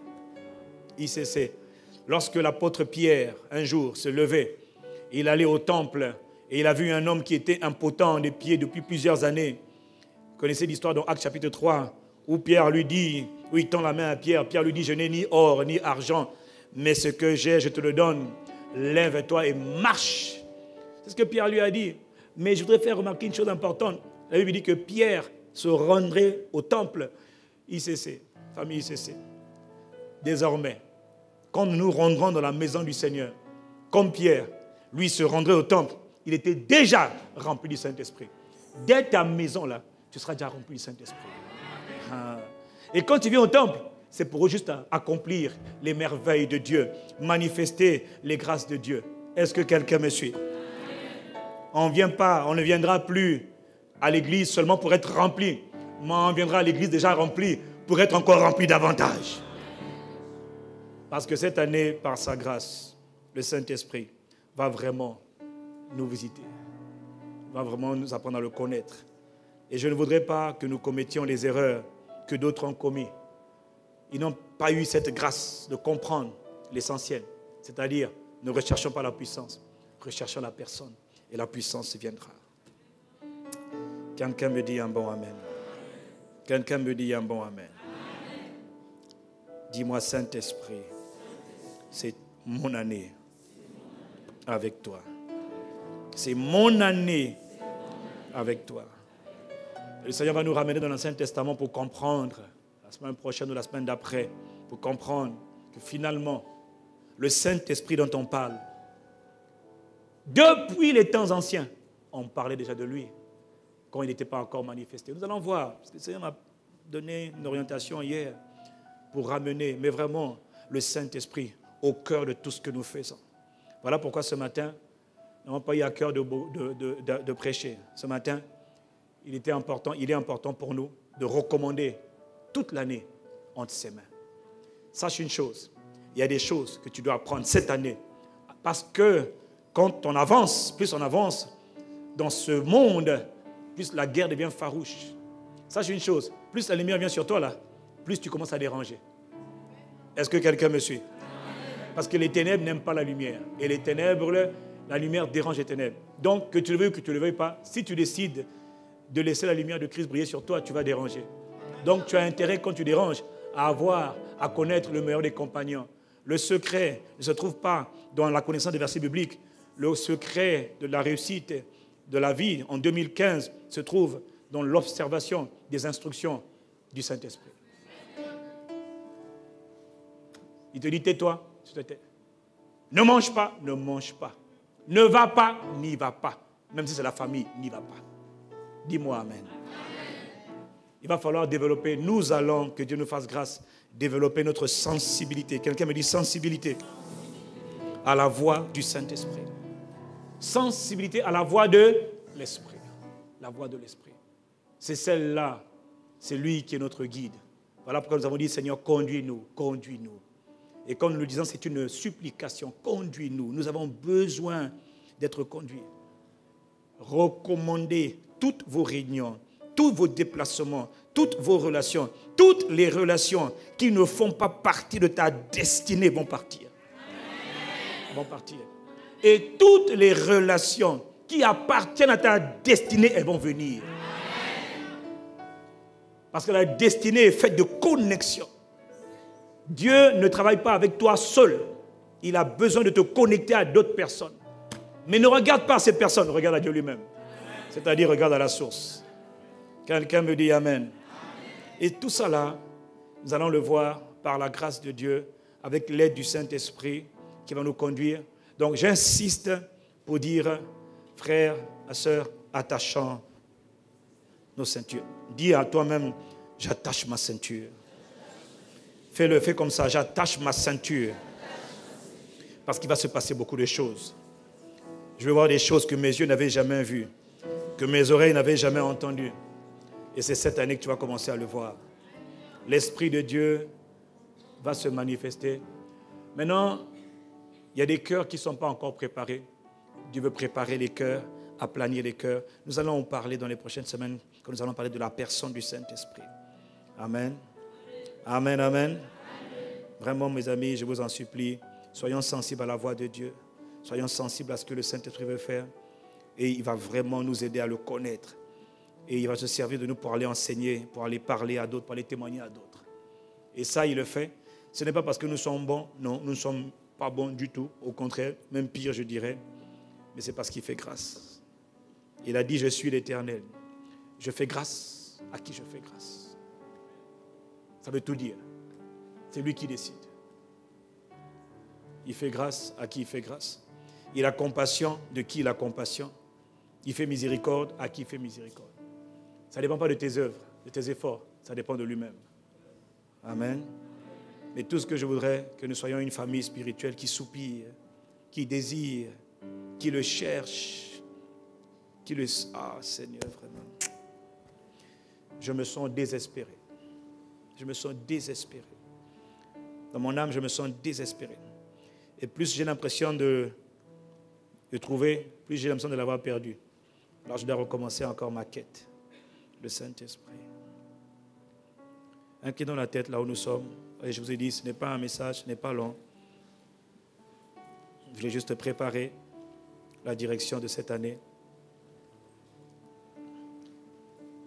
ICC, lorsque l'apôtre Pierre, un jour, se levait, il allait au temple et il a vu un homme qui était impotent des pieds depuis plusieurs années. Vous connaissez l'histoire dans Actes chapitre 3, où Pierre lui dit, où il tend la main à Pierre, Pierre lui dit, je n'ai ni or ni argent, mais ce que j'ai, je te le donne. Lève-toi et marche. C'est ce que Pierre lui a dit. Mais je voudrais faire remarquer une chose importante. La Bible dit que Pierre se rendrait au temple ICC, famille ICC. Désormais, quand nous nous rendrons dans la maison du Seigneur, comme Pierre, lui se rendrait au temple, il était déjà rempli du Saint-Esprit. Dès ta maison là, tu seras déjà rempli du Saint-Esprit. Et quand tu viens au temple, c'est pour juste accomplir les merveilles de Dieu, manifester les grâces de Dieu. Est-ce que quelqu'un me suit? On ne viendra plus à l'église seulement pour être rempli, mais on viendra à l'église déjà rempli pour être encore rempli davantage. Parce que cette année, par sa grâce, le Saint-Esprit va vraiment nous visiter, va vraiment nous apprendre à le connaître. Et je ne voudrais pas que nous commettions les erreurs que d'autres ont commises. Ils n'ont pas eu cette grâce de comprendre l'essentiel. C'est-à-dire, ne recherchons pas la puissance, recherchons la personne. Et la puissance viendra. Quelqu'un me dit un bon amen. Quelqu'un me dit un bon amen. Dis-moi, Saint-Esprit, c'est mon année avec toi. C'est mon année avec toi. Le Seigneur va nous ramener dans l'Ancien Testament pour comprendre, la semaine prochaine ou la semaine d'après, pour comprendre que finalement, le Saint-Esprit dont on parle, depuis les temps anciens, on parlait déjà de lui, quand il n'était pas encore manifesté. Nous allons voir, parce que le Seigneur m'a donné une orientation hier pour ramener, mais vraiment, le Saint-Esprit au cœur de tout ce que nous faisons. Voilà pourquoi ce matin, nous n'avons pas eu à cœur de prêcher. Ce matin, il est important pour nous de recommander toute l'année entre ses mains. Sache une chose, il y a des choses que tu dois apprendre cette année, parce que quand on avance, plus on avance dans ce monde, plus la guerre devient farouche. Sache une chose, plus la lumière vient sur toi là, plus tu commences à déranger. Est-ce que quelqu'un me suit? Parce que les ténèbres n'aiment pas la lumière. Et les ténèbres, la lumière dérange les ténèbres. Donc, que tu le veuilles ou que tu ne le veuilles pas, si tu décides de laisser la lumière de Christ briller sur toi, tu vas déranger. Donc, tu as intérêt, quand tu déranges, à connaître le meilleur des compagnons. Le secret ne se trouve pas dans la connaissance des versets bibliques. Le secret de la réussite de la vie en 2015 se trouve dans l'observation des instructions du Saint-Esprit. Il te dit, tais-toi, tu te tais. Ne mange pas, ne mange pas. Ne va pas, n'y va pas. Même si c'est la famille, n'y va pas. Dis-moi amen. Il va falloir développer, nous allons, que Dieu nous fasse grâce, développer notre sensibilité. Quelqu'un me dit sensibilité à la voix du Saint-Esprit. Sensibilité à la voix de l'Esprit. La voix de l'Esprit. C'est celle-là, c'est lui qui est notre guide. Voilà pourquoi nous avons dit, Seigneur, conduis-nous, conduis-nous. Et comme nous le disons, c'est une supplication, conduis-nous. Nous avons besoin d'être conduits. Recommandez toutes vos réunions, tous vos déplacements, toutes vos relations, toutes les relations qui ne font pas partie de ta destinée vont partir. Vont partir. Et toutes les relations qui appartiennent à ta destinée, elles vont venir. Parce que la destinée est faite de connexion. Dieu ne travaille pas avec toi seul. Il a besoin de te connecter à d'autres personnes. Mais ne regarde pas ces personnes, regarde à Dieu lui-même. C'est-à-dire, regarde à la source. Quelqu'un me dit Amen. Et tout ça là, nous allons le voir par la grâce de Dieu, avec l'aide du Saint-Esprit qui va nous conduire. Donc j'insiste pour dire, frères, sœurs, attachons nos ceintures. Dis à toi-même, j'attache ma ceinture. Fais-le, fais comme ça, j'attache ma ceinture. Parce qu'il va se passer beaucoup de choses. Je vais voir des choses que mes yeux n'avaient jamais vues, que mes oreilles n'avaient jamais entendues. Et c'est cette année que tu vas commencer à le voir. L'Esprit de Dieu va se manifester. Maintenant, il y a des cœurs qui ne sont pas encore préparés. Dieu veut préparer les cœurs, aplanir les cœurs. Nous allons en parler dans les prochaines semaines, quand nous allons parler de la personne du Saint-Esprit. Amen. Amen, amen. Vraiment, mes amis, je vous en supplie, soyons sensibles à la voix de Dieu. Soyons sensibles à ce que le Saint-Esprit veut faire. Et il va vraiment nous aider à le connaître. Et il va se servir de nous pour aller enseigner, pour aller parler à d'autres, pour aller témoigner à d'autres. Et ça, il le fait. Ce n'est pas parce que nous sommes bons. Non, nous ne sommes pas bons du tout. Au contraire, même pire, je dirais. Mais c'est parce qu'il fait grâce. Il a dit, je suis l'Éternel. Je fais grâce à qui je fais grâce. Ça veut tout dire. C'est lui qui décide. Il fait grâce à qui il fait grâce. Il a compassion de qui il a compassion. Il fait miséricorde à qui il fait miséricorde. Ça ne dépend pas de tes œuvres, de tes efforts. Ça dépend de lui-même. Amen. Mais tout ce que je voudrais, que nous soyons une famille spirituelle qui soupire, qui désire, qui le cherche, qui le... Ah, Seigneur, vraiment. Je me sens désespéré. Je me sens désespéré. Dans mon âme, je me sens désespéré. Et plus j'ai l'impression de trouver, plus j'ai l'impression de l'avoir perdu. Alors je dois recommencer encore ma quête. Le Saint-Esprit. Inclinons la tête là où nous sommes. Et je vous ai dit, ce n'est pas un message, ce n'est pas long. Je voulais juste préparer la direction de cette année.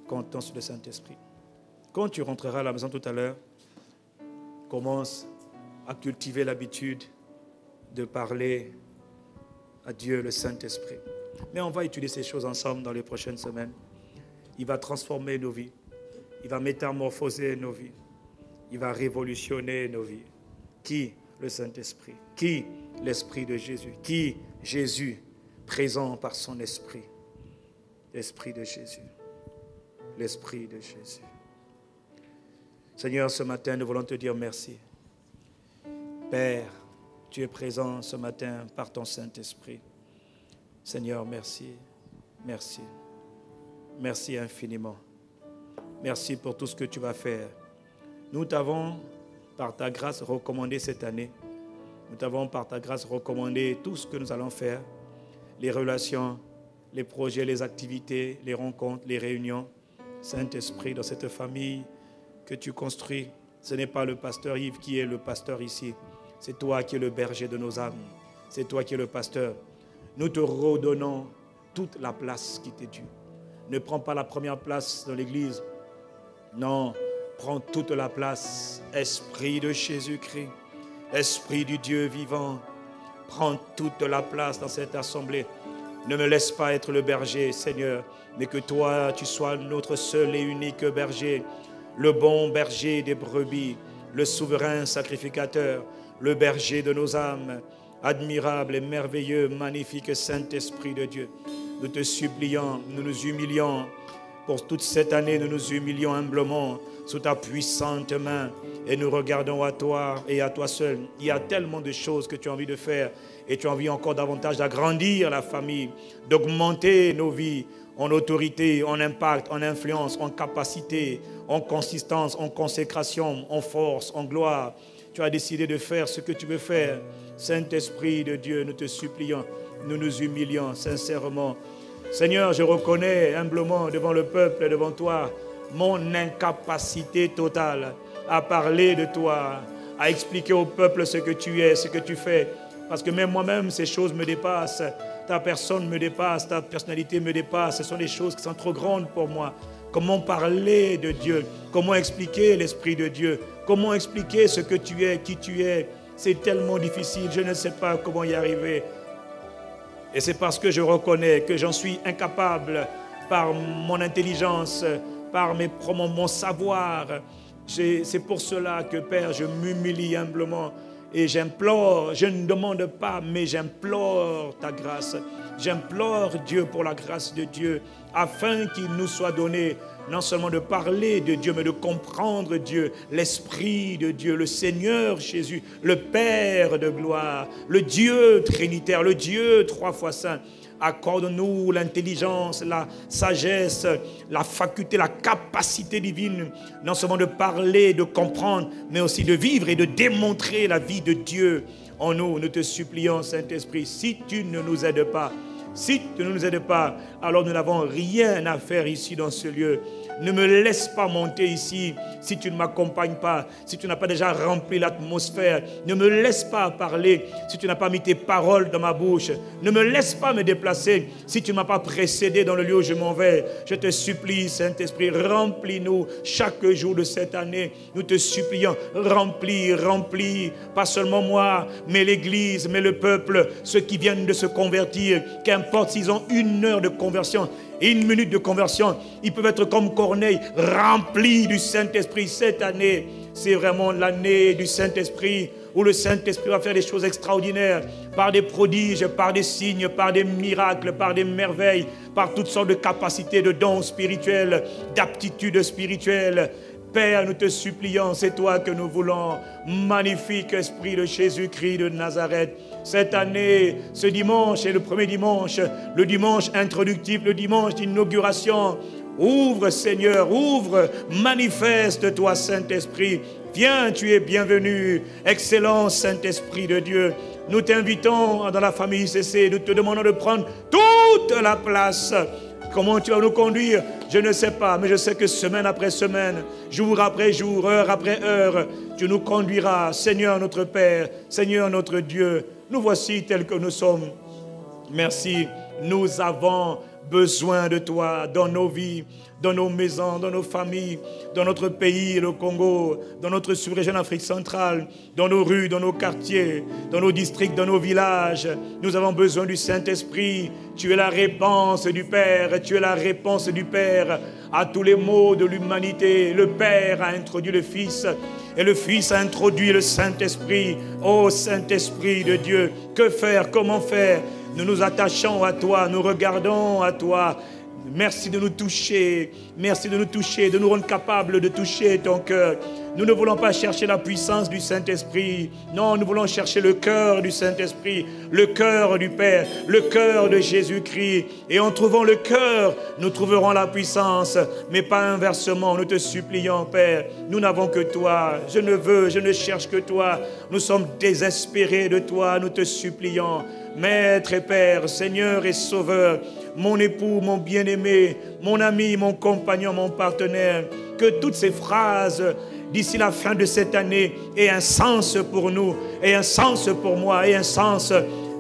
Comptons sur le Saint-Esprit. Quand tu rentreras à la maison tout à l'heure, commence à cultiver l'habitude de parler à Dieu, le Saint-Esprit. Mais on va étudier ces choses ensemble dans les prochaines semaines. Il va transformer nos vies. Il va métamorphoser nos vies. Il va révolutionner nos vies. Qui? Le Saint-Esprit. Qui? L'Esprit de Jésus. Qui? Jésus, présent par son Esprit. L'Esprit de Jésus. L'Esprit de Jésus. Seigneur, ce matin, nous voulons te dire merci. Père, tu es présent ce matin par ton Saint-Esprit. Seigneur, merci. Merci. Merci infiniment. Merci pour tout ce que tu vas faire. Nous t'avons, par ta grâce, recommandé cette année. Nous t'avons, par ta grâce, recommandé tout ce que nous allons faire. Les relations, les projets, les activités, les rencontres, les réunions. Saint-Esprit, dans cette famille que tu construis, ce n'est pas le pasteur Yves qui est le pasteur ici. C'est toi qui es le berger de nos âmes. C'est toi qui es le pasteur. Nous te redonnons toute la place qui t'est due. Ne prends pas la première place dans l'église. Non, prends toute la place. Esprit de Jésus-Christ, Esprit du Dieu vivant, prends toute la place dans cette assemblée. Ne me laisse pas être le berger, Seigneur, mais que toi, tu sois notre seul et unique berger, le bon berger des brebis, le souverain sacrificateur, le berger de nos âmes, admirable et merveilleux, magnifique Saint-Esprit de Dieu. Nous te supplions, nous nous humilions. Pour toute cette année, nous nous humilions humblement sous ta puissante main et nous regardons à toi et à toi seul. Il y a tellement de choses que tu as envie de faire et tu as envie encore davantage d'agrandir la famille, d'augmenter nos vies en autorité, en impact, en influence, en capacité, en consistance, en consécration, en force, en gloire. Tu as décidé de faire ce que tu veux faire. Saint-Esprit de Dieu, nous te supplions, nous nous humilions sincèrement. Seigneur, je reconnais humblement devant le peuple, devant toi, mon incapacité totale à parler de toi, à expliquer au peuple ce que tu es, ce que tu fais. Parce que même moi-même, ces choses me dépassent. Ta personne me dépasse, ta personnalité me dépasse. Ce sont des choses qui sont trop grandes pour moi. Comment parler de Dieu? Comment expliquer l'Esprit de Dieu? Comment expliquer ce que tu es, qui tu es? C'est tellement difficile, je ne sais pas comment y arriver. Et c'est parce que je reconnais que j'en suis incapable par mon intelligence, par mon savoir. C'est pour cela que, Père, je m'humilie humblement et j'implore, je ne demande pas, mais j'implore ta grâce. J'implore Dieu pour la grâce de Dieu, afin qu'il nous soit donné non seulement de parler de Dieu, mais de comprendre Dieu, l'Esprit de Dieu, le Seigneur Jésus, le Père de gloire, le Dieu trinitaire, le Dieu trois fois saint. Accorde-nous l'intelligence, la sagesse, la faculté, la capacité divine, non seulement de parler, de comprendre, mais aussi de vivre et de démontrer la vie de Dieu en nous. Nous te supplions, Saint-Esprit, si tu ne nous aides pas, si tu ne nous aides pas, alors nous n'avons rien à faire ici dans ce lieu. Ne me laisse pas monter ici si tu ne m'accompagnes pas, si tu n'as pas déjà rempli l'atmosphère. Ne me laisse pas parler si tu n'as pas mis tes paroles dans ma bouche. Ne me laisse pas me déplacer si tu ne m'as pas précédé dans le lieu où je m'en vais. Je te supplie, Saint-Esprit, remplis-nous chaque jour de cette année. Nous te supplions, remplis, pas seulement moi, mais l'Église, mais le peuple, ceux qui viennent de se convertir, qu'importe s'ils ont 1 heure de conversion, 1 minute de conversion, ils peuvent être comme Corneille, remplis du Saint-Esprit cette année. c'est vraiment l'année du Saint-Esprit, où le Saint-Esprit va faire des choses extraordinaires, par des prodiges, par des signes, par des miracles, par des merveilles, par toutes sortes de capacités, de dons spirituels, d'aptitudes spirituelles. Père, nous te supplions, c'est toi que nous voulons. Magnifique Esprit de Jésus-Christ de Nazareth. Cette année, ce dimanche est le premier dimanche, le dimanche introductif, le dimanche d'inauguration. Ouvre, Seigneur, ouvre, manifeste-toi, Saint-Esprit. Viens, tu es bienvenu. Excellent Saint-Esprit de Dieu. Nous t'invitons dans la famille ICC, nous te demandons de prendre toute la place. Comment tu vas nous conduire? Je ne sais pas, mais je sais que semaine après semaine, jour après jour, heure après heure, tu nous conduiras. Seigneur notre Père, Seigneur notre Dieu, nous voici tels que nous sommes. Merci, nous avons besoin de toi dans nos vies, dans nos maisons, dans nos familles, dans notre pays, le Congo, dans notre sous-région Afrique centrale, dans nos rues, dans nos quartiers, dans nos districts, dans nos villages. Nous avons besoin du Saint-Esprit. Tu es la réponse du Père, tu es la réponse du Père à tous les maux de l'humanité. Le Père a introduit le Fils et le Fils a introduit le Saint-Esprit. Ô Saint-Esprit de Dieu, que faire, comment faire? Nous nous attachons à toi, nous regardons à toi. Merci de nous toucher, merci de nous toucher, de nous rendre capables de toucher ton cœur. Nous ne voulons pas chercher la puissance du Saint-Esprit. Non, nous voulons chercher le cœur du Saint-Esprit, le cœur du Père, le cœur de Jésus-Christ. Et en trouvant le cœur, nous trouverons la puissance, mais pas inversement. Nous te supplions, Père, nous n'avons que toi. Je ne cherche que toi. Nous sommes désespérés de toi, nous te supplions. Maître et Père, Seigneur et Sauveur, mon époux, mon bien-aimé, mon ami, mon compagnon, mon partenaire, que toutes ces phrases d'ici la fin de cette année aient un sens pour nous, aient un sens pour moi, aient un sens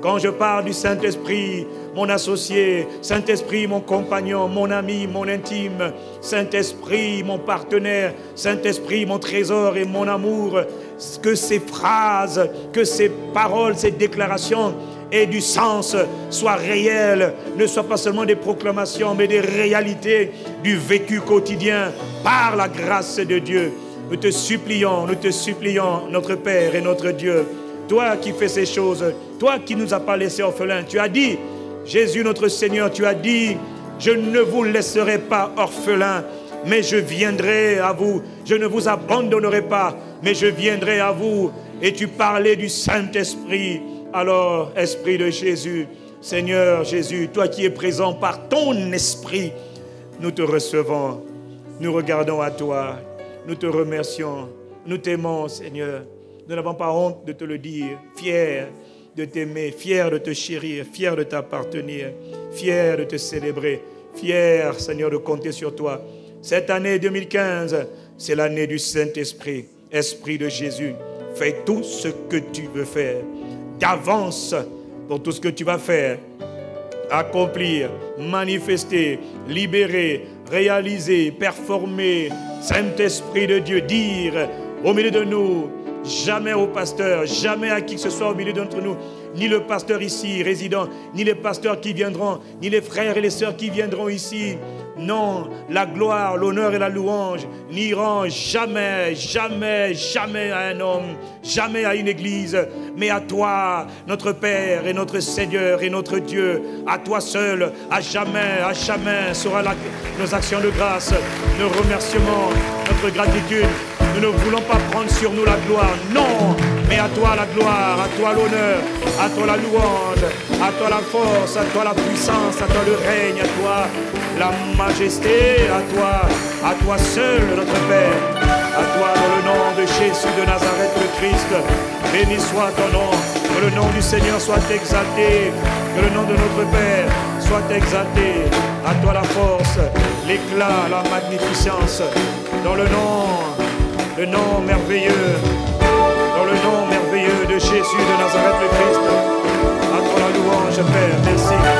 quand je parle du Saint-Esprit, mon associé, Saint-Esprit, mon compagnon, mon ami, mon intime, Saint-Esprit, mon partenaire, Saint-Esprit, mon trésor et mon amour, que ces phrases, que ces paroles, ces déclarations et du sens soient réels, ne soient pas seulement des proclamations, mais des réalités du vécu quotidien par la grâce de Dieu. Nous te supplions, notre Père et notre Dieu, toi qui fais ces choses, toi qui ne nous as pas laissés orphelins, tu as dit, Jésus notre Seigneur, tu as dit, je ne vous laisserai pas orphelins, mais je viendrai à vous, je ne vous abandonnerai pas, mais je viendrai à vous. Et tu parlais du Saint-Esprit. Alors, Esprit de Jésus, Seigneur Jésus, toi qui es présent par ton Esprit, nous te recevons, nous regardons à toi, nous te remercions, nous t'aimons, Seigneur. Nous n'avons pas honte de te le dire, fiers de t'aimer, fiers de te chérir, fiers de t'appartenir, fiers de te célébrer, fiers, Seigneur, de compter sur toi. Cette année 2015, c'est l'année du Saint-Esprit. Esprit de Jésus, fais tout ce que tu veux faire. D'avance pour tout ce que tu vas faire, accomplir, manifester, libérer, réaliser, performer. Saint-Esprit de Dieu, dire au milieu de nous, jamais au pasteur, jamais à qui que ce soit au milieu d'entre nous, ni le pasteur ici résident, ni les pasteurs qui viendront, ni les frères et les sœurs qui viendront ici. Non, la gloire, l'honneur et la louange n'iront jamais, jamais, jamais à un homme, jamais à une église, mais à toi, notre Père et notre Seigneur et notre Dieu. À toi seul, à jamais sera nos actions de grâce, nos remerciements, notre gratitude. Nous ne voulons pas prendre sur nous la gloire, non, mais à toi la gloire, à toi l'honneur, à toi la louange, à toi la force, à toi la puissance, à toi le règne, à toi la majesté, à toi seul notre Père, à toi dans le nom de Jésus de Nazareth le Christ. Béni soit ton nom, que le nom du Seigneur soit exalté, que le nom de notre Père soit exalté. À toi la force, l'éclat, la magnificence, dans le nom merveilleux, dans le nom merveilleux de Jésus de Nazareth le Christ. À toi la louange, Père, merci.